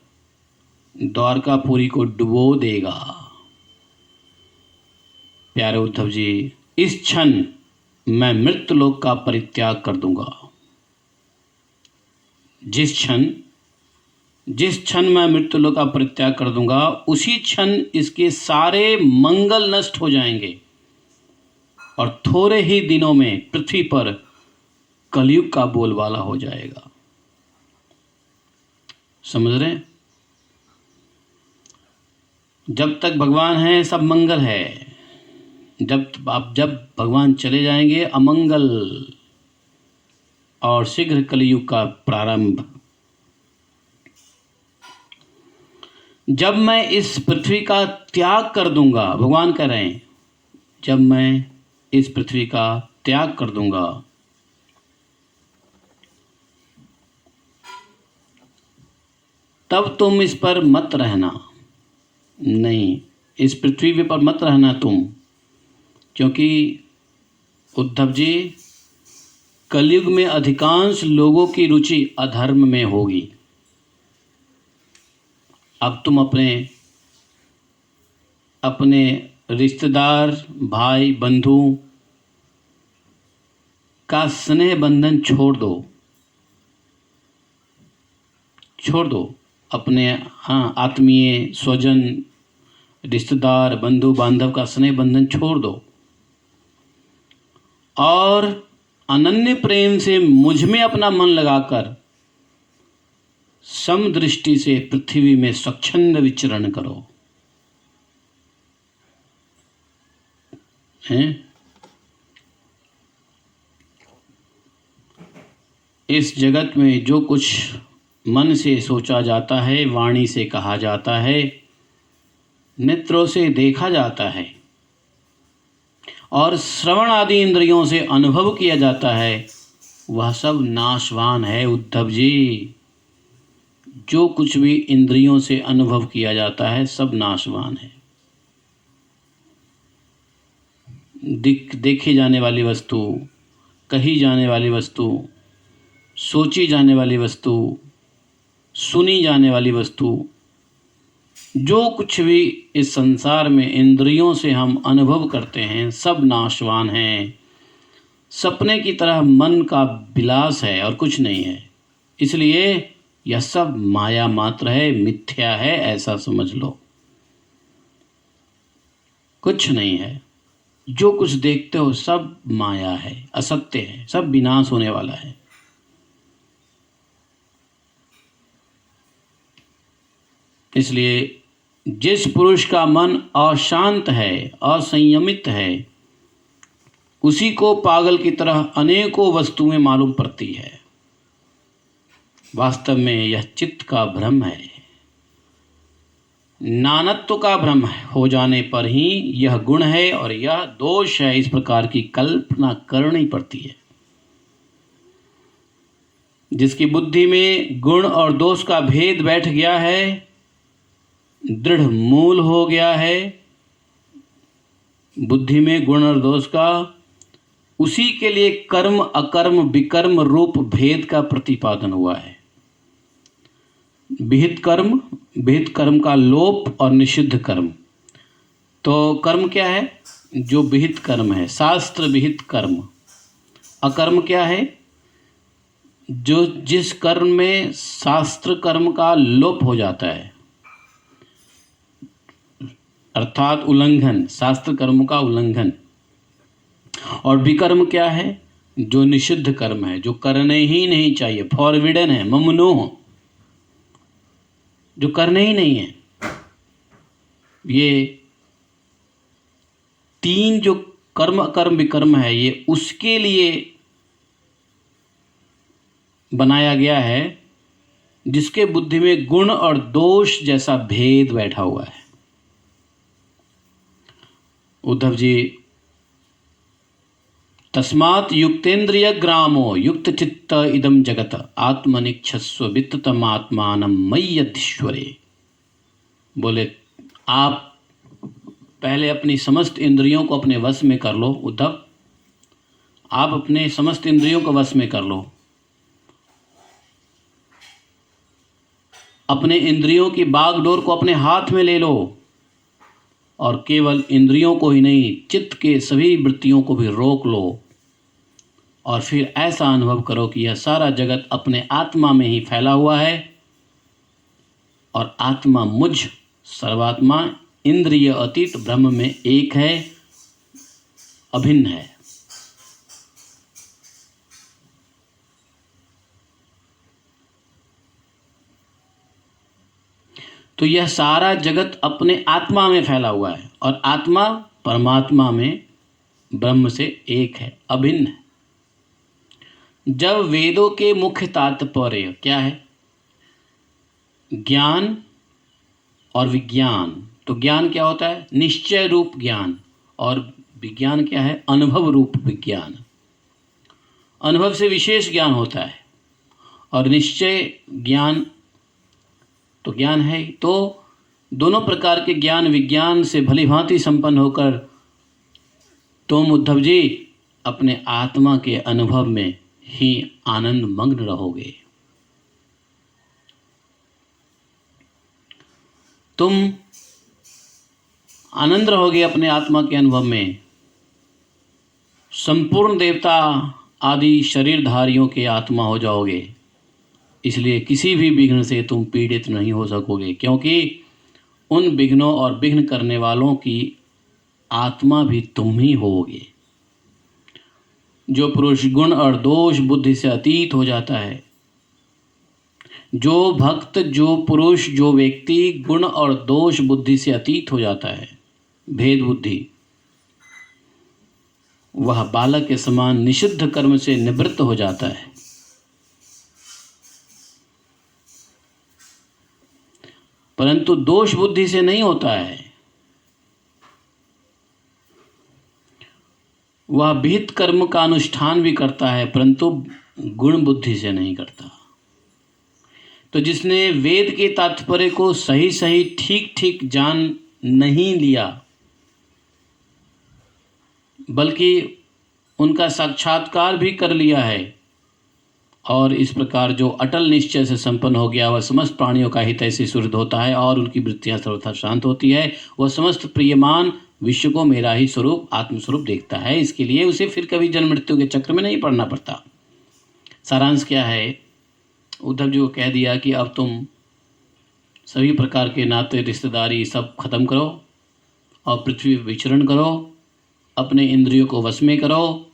द्वारकापुरी को डुबो देगा। प्यारे उद्धव जी, इस क्षण मैं मृत्युलोक का परित्याग कर दूंगा। जिस क्षण मैं मृत्युलोक का परित्याग कर दूंगा, उसी क्षण इसके सारे मंगल नष्ट हो जाएंगे और थोड़े ही दिनों में पृथ्वी पर कलयुग का बोलबाला हो जाएगा। समझ रहे? जब तक भगवान है सब मंगल है, जब भगवान चले जाएंगे अमंगल और शीघ्र कलयुग का प्रारंभ। जब मैं इस पृथ्वी का त्याग कर दूंगा, भगवान कह रहे हैं, जब मैं इस पृथ्वी का त्याग कर दूंगा, तब तुम इस पर मत रहना। नहीं, इस पृथ्वी पर मत रहना तुम, क्योंकि उद्धव जी, कलयुग में अधिकांश लोगों की रुचि अधर्म में होगी। अब तुम अपने रिश्तेदार, भाई, बंधु का स्नेह बंधन छोड़ दो छोड़ दो। अपने आत्मीय, स्वजन, रिश्तेदार, बंधु बांधव का स्नेह बंधन छोड़ दो और अनन्य प्रेम से मुझ में अपना मन लगाकर समदृष्टि से पृथ्वी में स्वच्छंद विचरण करो। हैं? इस जगत में जो कुछ मन से सोचा जाता है, वाणी से कहा जाता है, नेत्रों से देखा जाता है और श्रवण आदि इंद्रियों से अनुभव किया जाता है, वह सब नाशवान है उद्धव जी। जो कुछ भी इंद्रियों से अनुभव किया जाता है सब नाशवान है। देखी जाने वाली वस्तु, कही जाने वाली वस्तु, सोची जाने वाली वस्तु, सुनी जाने वाली वस्तु, जो कुछ भी इस संसार में इंद्रियों से हम अनुभव करते हैं सब नाशवान हैं। सपने की तरह मन का विलास है और कुछ नहीं है। इसलिए यह सब माया मात्र है, मिथ्या है, ऐसा समझ लो। कुछ नहीं है। जो कुछ देखते हो सब माया है, असत्य है, सब विनाश होने वाला है। इसलिए जिस पुरुष का मन अशांत है, असंयमित है, उसी को पागल की तरह अनेकों वस्तुएं मालूम पड़ती है। वास्तव में यह चित्त का भ्रम है। नानत्व का भ्रम हो जाने पर ही यह गुण है और यह दोष है, इस प्रकार की कल्पना करनी पड़ती है। जिसकी बुद्धि में गुण और दोष का भेद बैठ गया है, दृढ़ मूल हो गया है बुद्धि में गुण और दोष का, उसी के लिए कर्म अकर्म विकर्म रूप भेद का प्रतिपादन हुआ है। विहित कर्म का लोप और निषिद्ध कर्म। तो कर्म क्या है? जो विहित कर्म है, शास्त्र विहित कर्म। अकर्म क्या है? जो जिस कर्म में शास्त्र कर्म का लोप हो जाता है, अर्थात उल्लंघन, शास्त्र कर्म का उल्लंघन। और विकर्म क्या है? जो निषिद्ध कर्म है, जो करने ही नहीं चाहिए, फॉरबिडन है, ममनूह, जो करने ही नहीं है। ये तीन जो कर्म अकर्म विकर्म है, ये उसके लिए बनाया गया है जिसके बुद्धि में गुण और दोष जैसा भेद बैठा हुआ है। उद्धव जी, तस्मात् युक्तेन्द्रिय ग्रामो युक्त चित्त इदम जगत आत्मनिक्षस्व वित्ततम आत्मानं मय्यधीश्वरे। बोले आप पहले अपनी समस्त इंद्रियों को अपने वश में कर लो। उद्धव, आप अपने समस्त इंद्रियों को वश में कर लो। अपने इंद्रियों की बागडोर को अपने हाथ में ले लो और केवल इंद्रियों को ही नहीं, चित्त के सभी वृत्तियों को भी रोक लो और फिर ऐसा अनुभव करो कि यह सारा जगत अपने आत्मा में ही फैला हुआ है और आत्मा मुझ सर्वात्मा इंद्रिय अतीत ब्रह्म में एक है, अभिन्न है। तो यह सारा जगत अपने आत्मा में फैला हुआ है और आत्मा परमात्मा में ब्रह्म से एक है, अभिन्न है। जब वेदों के मुख्य तात्पर्य क्या है? ज्ञान और विज्ञान। तो ज्ञान क्या होता है? निश्चय रूप ज्ञान। और विज्ञान क्या है? अनुभव रूप विज्ञान। अनुभव से विशेष ज्ञान होता है और निश्चय ज्ञान तो ज्ञान है। तो दोनों प्रकार के ज्ञान विज्ञान से भली भांति संपन्न होकर तुम उद्धव जी अपने आत्मा के अनुभव में ही आनंद मग्न रहोगे। तुम आनंद रहोगे अपने आत्मा के अनुभव में। संपूर्ण देवता आदि शरीरधारियों के आत्मा हो जाओगे। इसलिए किसी भी विघ्न से तुम पीड़ित नहीं हो सकोगे, क्योंकि उन विघ्नों और विघ्न करने वालों की आत्मा भी तुम ही होगे। जो पुरुष गुण और दोष बुद्धि से अतीत हो जाता है, जो भक्त, जो पुरुष, जो व्यक्ति गुण और दोष बुद्धि से अतीत हो जाता है, भेद बुद्धि, वह बालक के समान निषिद्ध कर्म से निवृत्त हो जाता है। परंतु दोष बुद्धि से नहीं होता है, वह विहित कर्म का अनुष्ठान भी करता है, परंतु गुण बुद्धि से नहीं करता। तो जिसने वेद के तात्पर्य को सही सही ठीक ठीक जान नहीं लिया, बल्कि उनका साक्षात्कार भी कर लिया है, और इस प्रकार जो अटल निश्चय से संपन्न हो गया, वह समस्त प्राणियों का हित ऐसे सुहृद होता है और उनकी वृत्तियां सर्वथा शांत होती है। वह समस्त प्रियमान विश्व को मेरा ही स्वरूप, आत्मस्वरूप देखता है। इसके लिए उसे फिर कभी जन्म मृत्यु के चक्र में नहीं पड़ना पड़ता। सारांश क्या है? उद्धव जी को कह दिया कि अब तुम सभी प्रकार के नाते रिश्तेदारी सब खत्म करो और पृथ्वी पर विचरण करो, अपने इंद्रियों को वश में करो,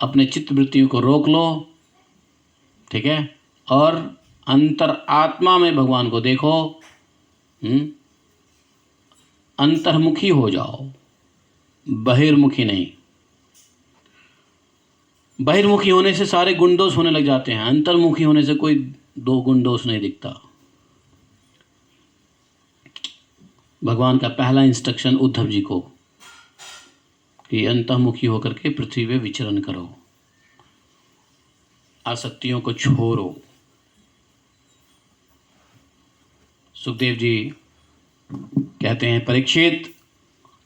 अपने चित्त वृत्तियों को रोक लो, ठीक है, और अंतर आत्मा में भगवान को देखो, अंतर्मुखी हो जाओ, बहिर्मुखी नहीं। बहिर्मुखी होने से सारे गुण दोष होने लग जाते हैं, अंतर्मुखी होने से कोई दो गुण दोष नहीं दिखता। भगवान का पहला इंस्ट्रक्शन उद्धव जी को कि अंतर्मुखी होकर के पृथ्वी पे विचरण करो, आसक्तियों को छोड़ो। सुखदेव जी कहते हैं, परीक्षित,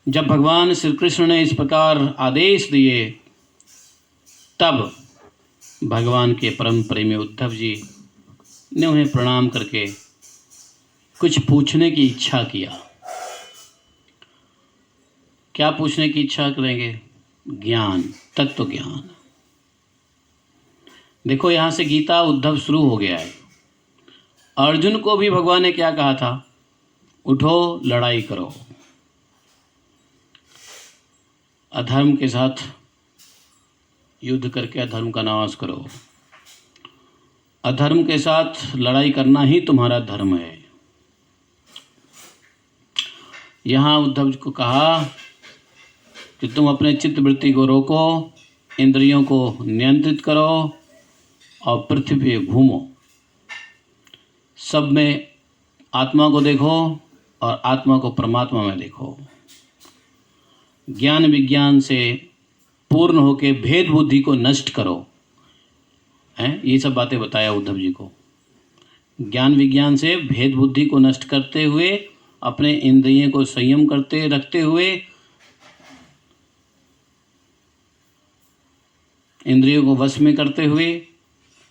जब भगवान श्री कृष्ण ने इस प्रकार आदेश दिए, तब भगवान के परम प्रेमी उद्धव जी ने उन्हें प्रणाम करके कुछ पूछने की इच्छा किया। क्या पूछने की इच्छा करेंगे? ज्ञान, तत्व ज्ञान। देखो, यहाँ से गीता उद्धव शुरू हो गया है। अर्जुन को भी भगवान ने क्या कहा था? उठो, लड़ाई करो, अधर्म के साथ युद्ध करके अधर्म का नाश करो। अधर्म के साथ लड़ाई करना ही तुम्हारा धर्म है। यहाँ उद्धव को कहा कि तुम अपने चित्त वृत्ति को रोको, इंद्रियों को नियंत्रित करो और पृथ्वी पे घूमो, सब में आत्मा को देखो और आत्मा को परमात्मा में देखो। ज्ञान विज्ञान से पूर्ण होके भेद बुद्धि को नष्ट करो। हैं, ये सब बातें बताया उद्धव जी को। ज्ञान विज्ञान से भेद बुद्धि को नष्ट करते हुए, अपने इंद्रियों को संयम करते रखते हुए, इंद्रियों को वश में करते हुए,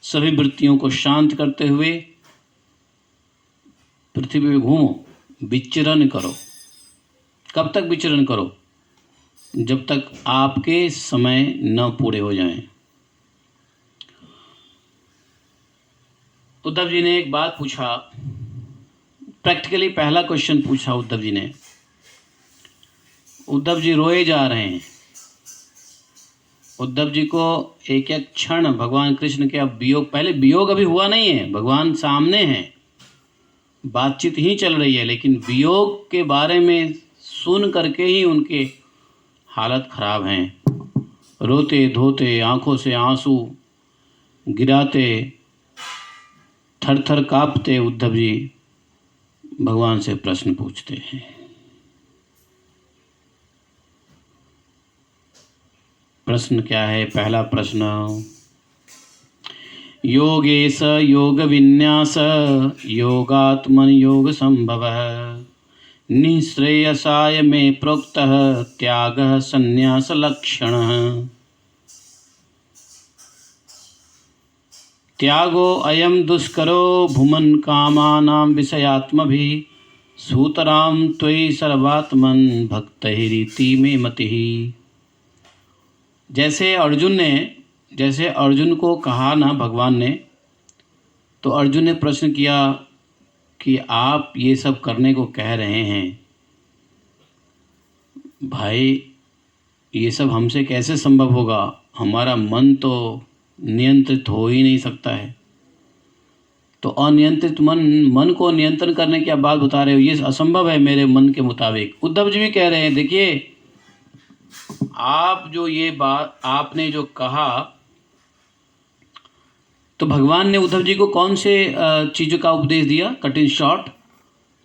सभी वृत्तियों को शांत करते हुए पृथ्वी पे घूमो, विचरण करो। कब तक विचरण करो? जब तक आपके समय न पूरे हो जाएं। उद्धव जी ने एक बात पूछा, प्रैक्टिकली पहला क्वेश्चन पूछा उद्धव जी ने। उद्धव जी रोए जा रहे हैं। उद्धव जी को एक एक क्षण भगवान कृष्ण के अब वियोग, पहले वियोग अभी हुआ नहीं है, भगवान सामने हैं, बातचीत ही चल रही है, लेकिन वियोग के बारे में सुन करके ही उनके हालत खराब हैं। रोते धोते, आंखों से आंसू गिराते, थर थर कांपते उद्धव जी भगवान से प्रश्न पूछते हैं। प्रश्न क्या है? पहला प्रश्न, योगेश योग विन्यास योगात्मन योग संभव निःश्रेयसाय में प्रोक्तः त्यागः संन्यास लक्षणः। त्यागो अयम दुष्करो भुमन कामानां विषयात्मभिः सूतराम त्वयि सर्वात्मन भक्तैरीति में मतिः। जैसे अर्जुन को कहा ना भगवान ने तो अर्जुन ने प्रश्न किया कि आप ये सब करने को कह रहे हैं, भाई ये सब हमसे कैसे संभव होगा, हमारा मन तो नियंत्रित हो ही नहीं सकता है। तो अनियंत्रित मन को नियंत्रण करने की आप बात बता रहे हो, ये असंभव है मेरे मन के मुताबिक। उद्धव जी भी कह रहे हैं, देखिए आप जो ये बात आपने जो कहा, तो भगवान ने उद्धव जी को कौन से चीज़ों का उपदेश दिया? कट इन शॉर्ट,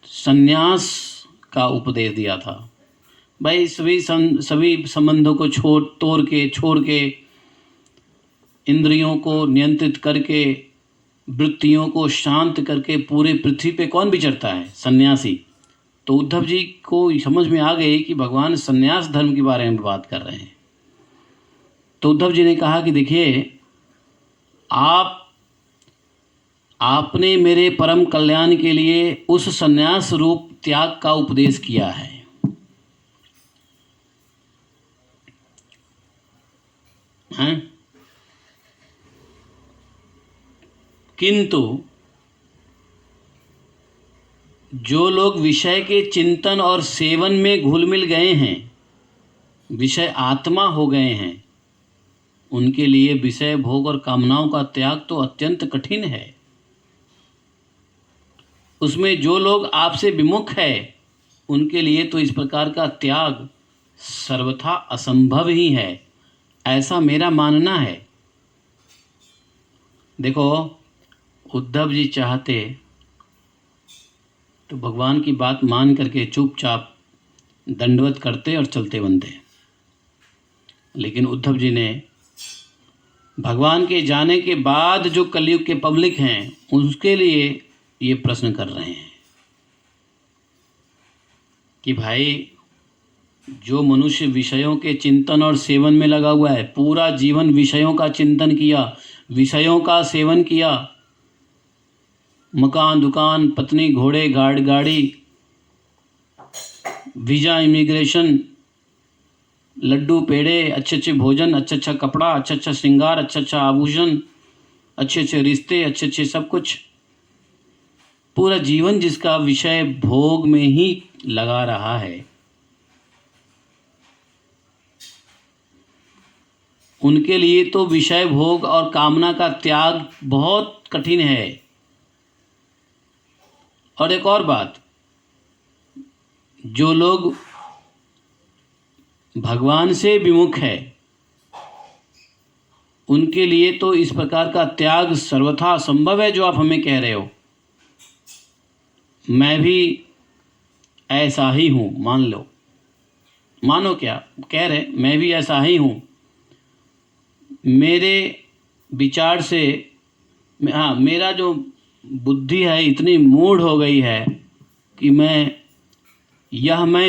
संन्यास का उपदेश दिया था। भाई सभी संबंधों को छोड़ के इंद्रियों को नियंत्रित करके, वृत्तियों को शांत करके पूरे पृथ्वी पे कौन विचरता है? सन्यासी। तो उद्धव जी को समझ में आ गई कि भगवान सन्यास धर्म के बारे में बात कर रहे हैं। तो उद्धव जी ने कहा कि देखिए आपने मेरे परम कल्याण के लिए उस सन्यास रूप त्याग का उपदेश किया है। हैं? किंतु जो लोग विषय के चिंतन और सेवन में घुल मिल गए हैं, विषय आत्मा हो गए हैं, उनके लिए विषय भोग और कामनाओं का त्याग तो अत्यंत कठिन है। उसमें जो लोग आपसे विमुख है, उनके लिए तो इस प्रकार का त्याग सर्वथा असंभव ही है, ऐसा मेरा मानना है। देखो उद्धव जी चाहते तो भगवान की बात मान करके चुपचाप दंडवत करते और चलते बनते, लेकिन उद्धव जी ने भगवान के जाने के बाद जो कलयुग के पब्लिक हैं उसके लिए ये प्रश्न कर रहे हैं कि भाई जो मनुष्य विषयों के चिंतन और सेवन में लगा हुआ है, पूरा जीवन विषयों का चिंतन किया, विषयों का सेवन किया, मकान दुकान पत्नी घोड़े गाड़ी, वीज़ा इमिग्रेशन, लड्डू पेड़े, अच्छे अच्छे भोजन, अच्छा कपड़ा, अच्छा श्रृंगार, अच्छा आभूषण, अच्छे रिश्ते, अच्छे सब कुछ, पूरा जीवन जिसका विषय भोग में ही लगा रहा है, उनके लिए तो विषय भोग और कामना का त्याग बहुत कठिन है। और एक और बात, जो लोग भगवान से विमुख है, उनके लिए तो इस प्रकार का त्याग सर्वथा संभव है जो आप हमें कह रहे हो। मैं भी ऐसा ही हूँ, मान लो, मानो क्या कह रहे, मैं भी ऐसा ही हूँ। मेरे विचार से मेरा जो बुद्धि है इतनी मूढ़ हो गई है कि मैं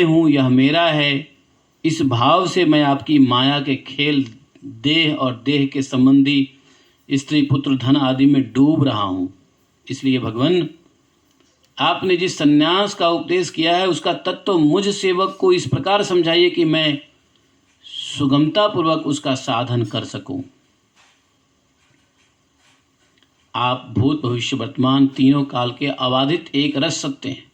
हूँ, यह मेरा है, इस भाव से मैं आपकी माया के खेल, देह और देह के संबंधी स्त्री पुत्र धन आदि में डूब रहा हूँ। इसलिए भगवान, आपने जिस सन्यास का उपदेश किया है उसका तत्व मुझ सेवक को इस प्रकार समझाइए कि मैं सुगमता पूर्वक उसका साधन कर सकूं। आप भूत भविष्य वर्तमान तीनों काल के अबाधित एक रस सत्य हैं।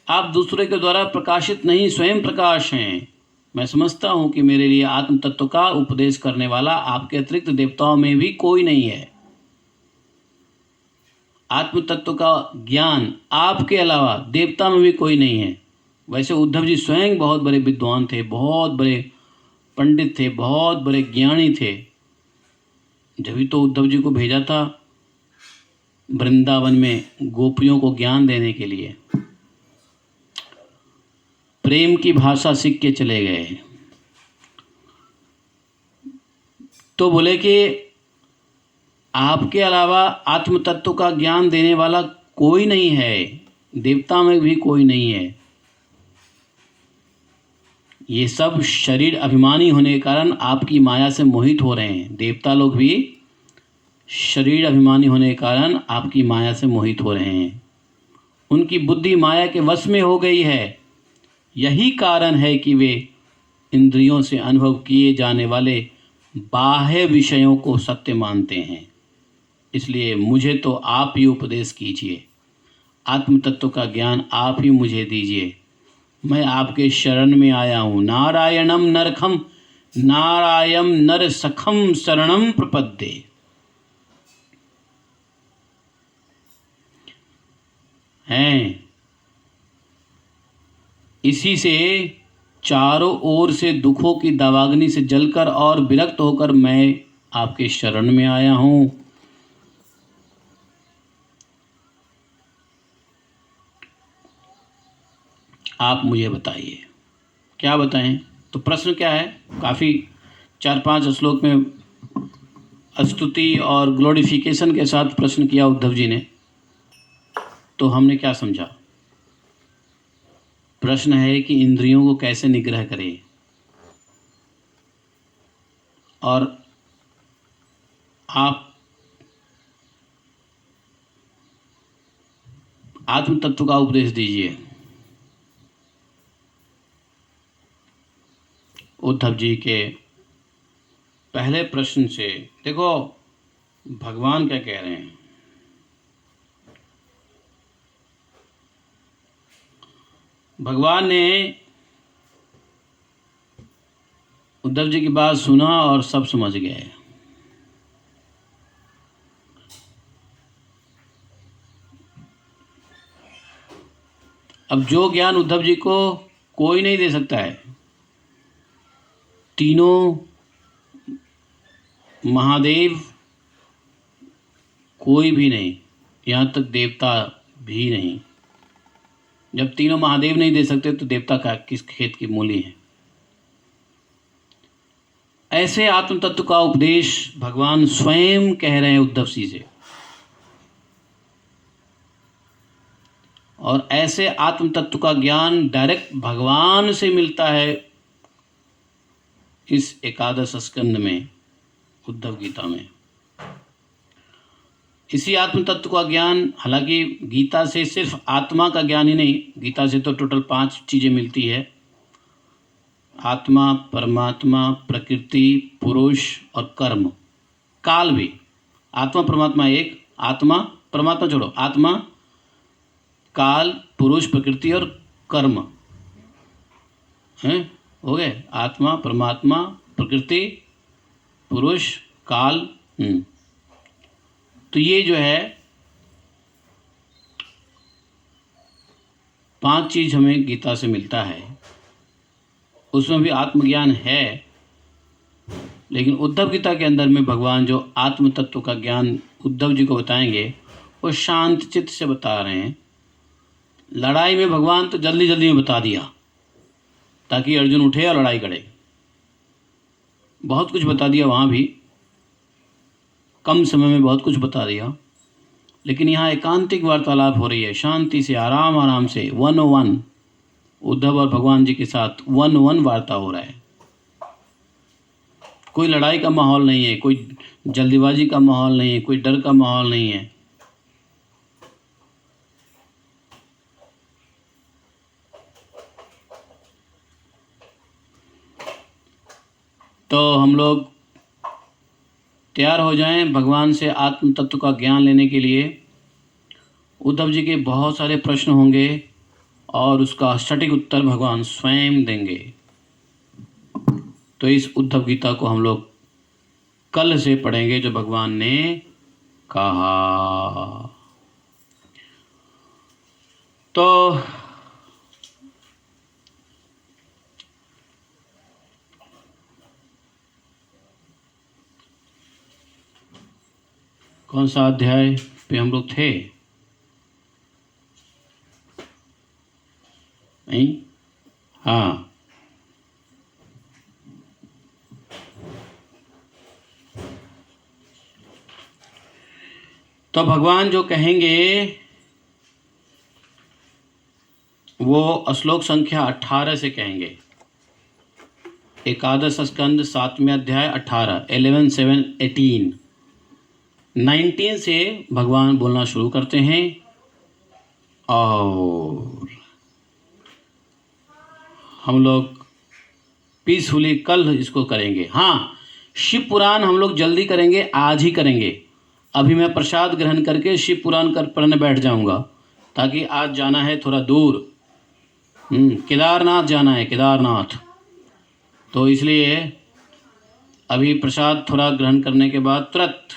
आप दूसरे के द्वारा प्रकाशित नहीं, स्वयं प्रकाश हैं। मैं समझता हूं कि मेरे लिए आत्म तत्व का उपदेश करने वाला आपके अतिरिक्त देवताओं में भी कोई नहीं है। आत्म तत्व का ज्ञान आपके अलावा देवता में भी कोई नहीं है। वैसे उद्धव जी स्वयं बहुत बड़े विद्वान थे, बहुत बड़े पंडित थे, बहुत बड़े ज्ञानी थे। जब भी तो उद्धव जी को भेजा था वृंदावन में गोपियों को ज्ञान देने के लिए, प्रेम की भाषा सीख के चले गए। तो बोले कि आपके अलावा आत्म तत्व का ज्ञान देने वाला कोई नहीं है, देवता में भी कोई नहीं है। ये सब शरीर अभिमानी होने के कारण आपकी माया से मोहित हो रहे हैं। देवता लोग भी शरीर अभिमानी होने के कारण आपकी माया से मोहित हो रहे हैं। उनकी बुद्धि माया के वश में हो गई है। यही कारण है कि वे इंद्रियों से अनुभव किए जाने वाले बाह्य विषयों को सत्य मानते हैं। इसलिए मुझे तो आप ही उपदेश कीजिए, आत्म तत्व का ज्ञान आप ही मुझे दीजिए। मैं आपके शरण में आया हूँ। नारायणम नरखम नारायण नर सखम शरणम प्रपद्ये। हैं इसी से चारों ओर से दुखों की दावाग्नि से जलकर और विरक्त होकर मैं आपके शरण में आया हूँ। आप मुझे बताइए, क्या बताएं? तो प्रश्न क्या है? काफ़ी 4-5 श्लोक में स्तुति और ग्लोरिफिकेशन के साथ प्रश्न किया उद्धव जी ने। तो हमने क्या समझा? प्रश्न है कि इंद्रियों को कैसे निग्रह करें और आप आत्म तत्व का उपदेश दीजिए। उद्धव जी के पहले प्रश्न से देखो भगवान क्या कह रहे हैं। भगवान ने उद्धव जी की बात सुना और सब समझ गए। अब जो ज्ञान उद्धव जी को कोई नहीं दे सकता है, तीनों महादेव कोई भी नहीं, यहाँ तक देवता भी नहीं। जब तीनों महादेव नहीं दे सकते तो देवता का किस खेत की मूली है। ऐसे आत्म तत्व का उपदेश भगवान स्वयं कह रहे हैं उद्धव जी से, और ऐसे आत्म तत्व का ज्ञान डायरेक्ट भगवान से मिलता है इस एकादश स्कंद में, उद्धव गीता में। इसी आत्म तत्व का ज्ञान, हालांकि गीता से सिर्फ आत्मा का ज्ञान ही नहीं, गीता से तो टोटल 5 चीज़ें मिलती है। आत्मा, परमात्मा, प्रकृति, पुरुष और कर्म। काल भी, आत्मा परमात्मा एक, आत्मा परमात्मा छोड़ो, आत्मा, काल, पुरुष, प्रकृति और कर्म हैं, हो गए। आत्मा, परमात्मा, प्रकृति, पुरुष, काल। तो ये जो है 5 चीज हमें गीता से मिलता है। उसमें भी आत्मज्ञान है, लेकिन उद्धव गीता के अंदर में भगवान जो आत्म तत्व का ज्ञान उद्धव जी को बताएंगे वो शांत चित्त से बता रहे हैं। लड़ाई में भगवान तो जल्दी जल्दी में बता दिया ताकि अर्जुन उठे और लड़ाई करे। बहुत कुछ बता दिया, वहाँ भी कम समय में बहुत कुछ बता दिया। लेकिन यहाँ एकांतिक वार्तालाप हो रही है, शांति से, आराम आराम से, 101 उद्धव और भगवान जी के साथ 101 वार्ता हो रहा है। कोई लड़ाई का माहौल नहीं है, कोई जल्दीबाजी का माहौल नहीं है, कोई डर का माहौल नहीं है। तो हम लोग तैयार हो जाएं भगवान से आत्म तत्व का ज्ञान लेने के लिए। उद्धव जी के बहुत सारे प्रश्न होंगे और उसका सटीक उत्तर भगवान स्वयं देंगे। तो इस उद्धव गीता को हम लोग कल से पढ़ेंगे जो भगवान ने कहा। तो कौन सा अध्याय पे हम लोग थे? नहीं, हाँ, तो भगवान जो कहेंगे वो श्लोक संख्या 18 से कहेंगे। एकादश स्कंद 7वें अध्याय 18, 11, 7, 18, 19 से भगवान बोलना शुरू करते हैं और हम लोग पीसफुली कल इसको करेंगे। हाँ, शिव पुराण हम लोग जल्दी करेंगे, आज ही करेंगे। अभी मैं प्रसाद ग्रहण करके शिव पुराण कर पढ़ने बैठ जाऊंगा, ताकि आज जाना है थोड़ा दूर, केदारनाथ जाना है, केदारनाथ। तो इसलिए अभी प्रसाद थोड़ा ग्रहण करने के बाद तुरंत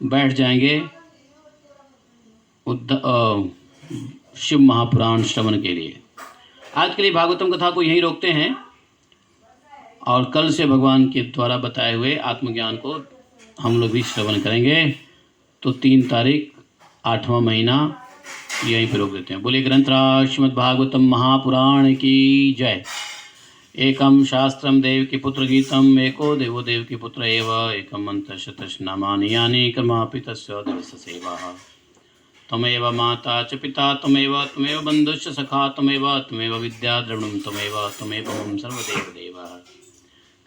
बैठ जाएंगे शिव महापुराण श्रवण के लिए। आज के लिए भागवतम कथा को यहीं रोकते हैं और कल से भगवान के द्वारा बताए हुए आत्मज्ञान को हम लोग भी श्रवण करेंगे। तो 3 तारीख 8वां महीना यहीं पर रोक देते हैं। बोले ग्रंथराज श्रीमद् भागवतम महापुराण की जय। एकम शास्त्रम देव की पुत्र गीतम एको देवो देव की पुत्र एव एकम मंत्र शतश नामानि यानि कर्मापि तस्य दिवस सेवा। तमेव माता च पिता तमेव बंधुश्च सखा तमेव विद्या द्रविणं तमेव मम सर्वदेव देवः।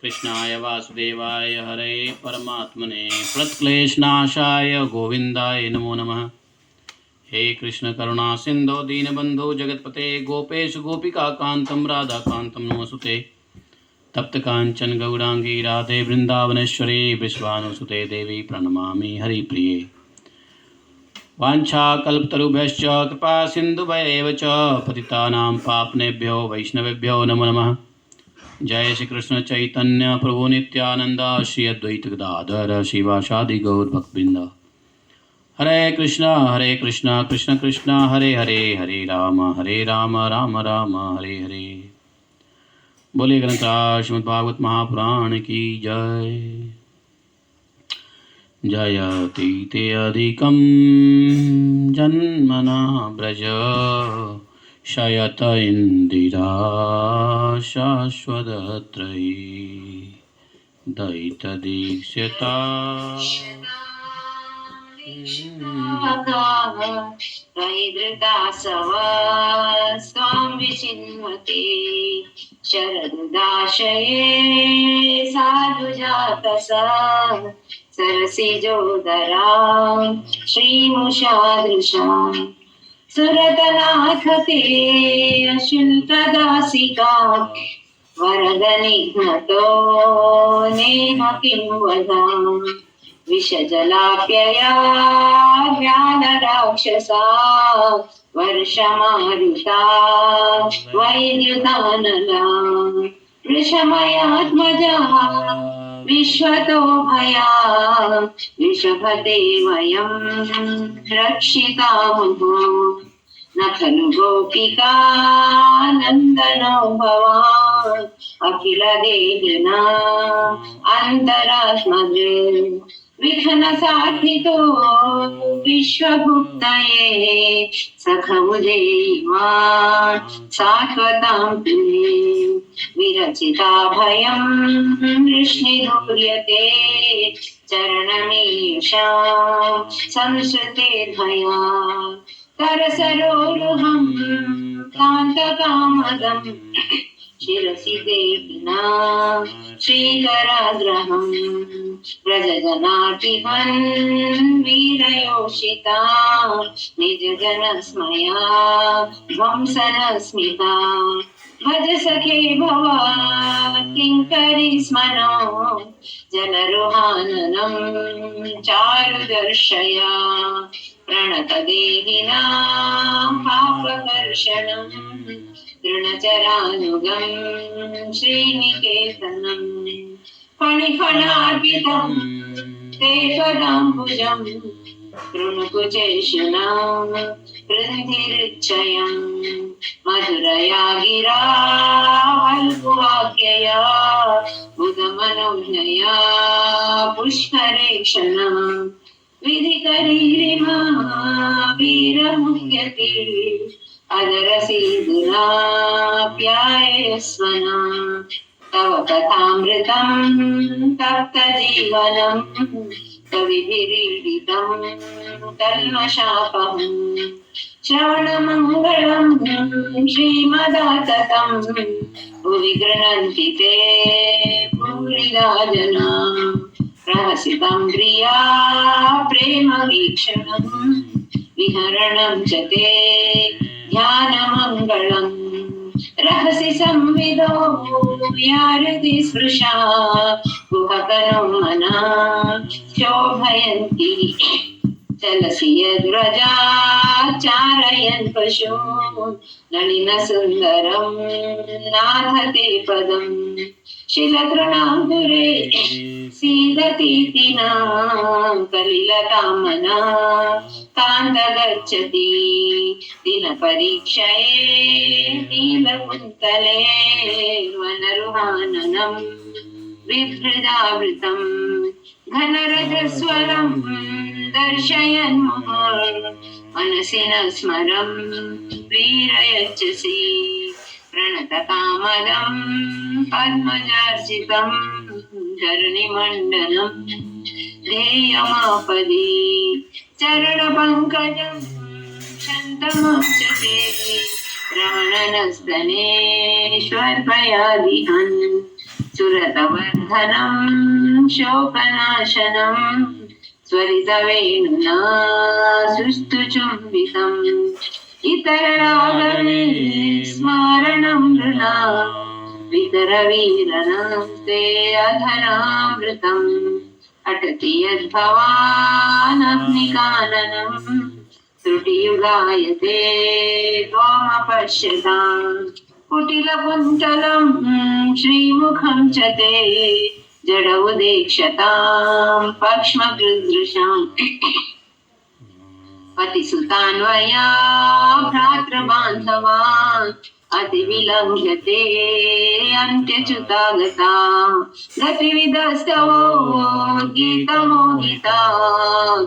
कृष्णाय वासुदेवाय हरे परमात्मने प्रणतक्लेशनाशाय गोविंदाय नमो नमः। हे कृष्ण करुणा सिंधो दीनबंधो जगतपते गोपेश गोपिका कांतम राधा कांतम नमोस्तुते। तप्त कांचन गौरांगी राधे वृंदावनेश्वरी विश्वानुसुते देवी प्रणमामि हरिप्रिये। वाञ्छा कल्पतरुभ्यश्च कृपा सिन्धुभ्येव च पतितानां पावनेभ्यो वैष्णवेभ्यो नमो नमः। जय श्री कृष्ण चैतन्य प्रभु नित्यानंद श्री अद्वैत गदाधर शिवासादि गौर भक्तवृंद। हरे कृष्णा कृष्ण कृष्ण हरे हरे हरे राम राम राम हरे हरे। बोले ग्रंथराज श्रीमद् भागवत महापुराण की जय। जयतीते अधिकं जन्मना ब्रज शयत इंदिरा शाश्वतत्रयी दैतदीक्ष्यता दैदृतासव स्वां विचिन्वते शरदुदाशये साधुजातसा सरसिजोदरा श्रीमुषादृशा सुरतनाथ ते अशुल्कदासिका वरदनिघ्नतो नेह किं वदा विषजलाप्यया ज्ञानराक्षसा वर्षमारुता वैद्युतानला वृषमयात्मजा विश्वतो भया विषभते वयं रक्षितामहो न खलु गोपिका नन्दनो भवान् अखिल देहिना अन्तरात्मजे विघ्न साधितो विश्वभुक्तये सखमुदेवा सात्वतां तुमे विरचिता भयं वृष्णिधूर्यते चरणमीशा संस्कृते भया करसरोरुहं कान्तकामदं शिरसि देहिना श्रीकराग्रहं व्रजजनार्तिहन् वीरयोषिता निजजनस्मया ध्वंसनस्मिता भज सखे भवा किङ्करी स्मनो जनरुहाननं चारुदर्शया प्रणतदेहिना पापकर्षणं तृणचरानुगं श्रीनिकेतनं फणिफणार्पितं ते पदाम्बुजं तृणकुचेषुना कृन्धिरुच्चयं मधुरया गिरा वल्गुवाक्यया बुधमनोज्ञया पुष्करेक्षणा विधिकरीरिमा वीरमुह्यति अदरसीदुना प्यायस्वना तव कथामृतं तप्तजीवनं कविभिरीडितं कल्मषापहं श्रवणमङ्गलं श्रीमदाततं भुवि गृह्णन्ति ते भूरिदा जना रहसितं प्रिया प्रेमवीक्षणं विहरणं च ते ध्यानमङ्गलं रहसि संविदो यारति स्पृशा कुहकनो मना शोभयन्ति चलसि यद्व्रजा चारयन् पशून् नलिनसुन्दरं नाथ ते पदम् शिलतृणाङ्कुरे सीदतीतिनां कलिलतामना कान्त गच्छति दिनपरीक्षये नीलकुन्तले वनरुहाननं बिभ्रदावृतं घनरजस्वरं दर्शयन् मनसि न स्मरं वीरयच्छसि प्रणतकामदं पद्मजार्चितं धरणिमण्डलं ध्येयमापदि चरणपङ्कजं शन्तमुच्यते रमणनस्तनेष्वर्पयादिहन् सुरतवर्धनं शोकनाशनं स्वरितवेणुना सुस्तुचुम्बितम् इतररागमे स्मारणं नृणा वितरवीरनं ते अधरामृतम् अटति यद्भवानग्निकाननं त्रुटियुगायते त्वमपश्यताम् कुटिलकुन्तलं श्रीमुखं च ते जड उदेक्षतां पक्ष्मकृदृशाम् पतिसुतान्वया भ्रातृबान्धवान् अतिविलङ्घ्यते अन्त्यच्युतागता गतिविदस्तवो गीतमोहिता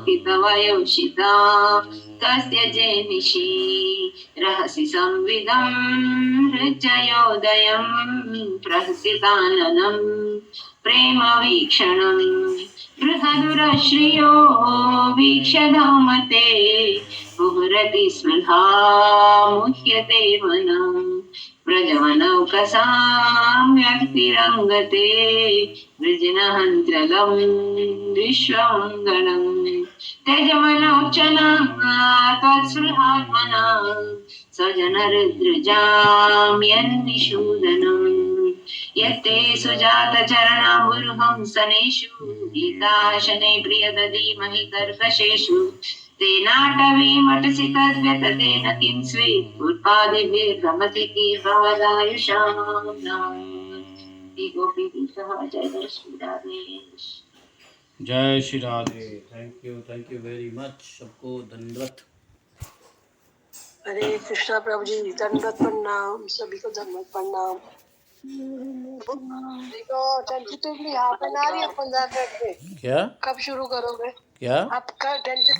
कितवयोषिता कस्य जेनिषि रहसि संविदं हृज्जयोदयं प्रहसिताननं प्रेमवीक्षणम् बृहदुरश्रियो वीक्षधामते मुहुरति स्मृहा मुह्यते मनम् व्रजवनौकसां व्यक्तिरङ्गते वृजनहन्त्रलं विश्वमङ्गलम् त्यजमनोचना तत्स्पृहात्मना स्वजनहृद्रजां यन्निषूदनम् यत्ते सुजातचरणाम्बुरुहंसनेषु गीताशने प्रियदधीमहि कर्कशेषु तेनाटवीमटसि तद्व्यततेन किं स्वेत् उत्पादिभिर्भ्रमति कीर्भवदायुषाम् गोपीः जय जय श्री राधे। जय Shri Radhe. Thank you very much. सबको धन्यवाद। हरे कृष्णा प्रभु जी, दंडवत प्रणाम, सभी को दंडवत प्रणाम। देखो टेंटेटिवली हाफ एन आवर या 15 मिनट में क्या कब शुरू करोगे? क्या आपका टेंटेटिव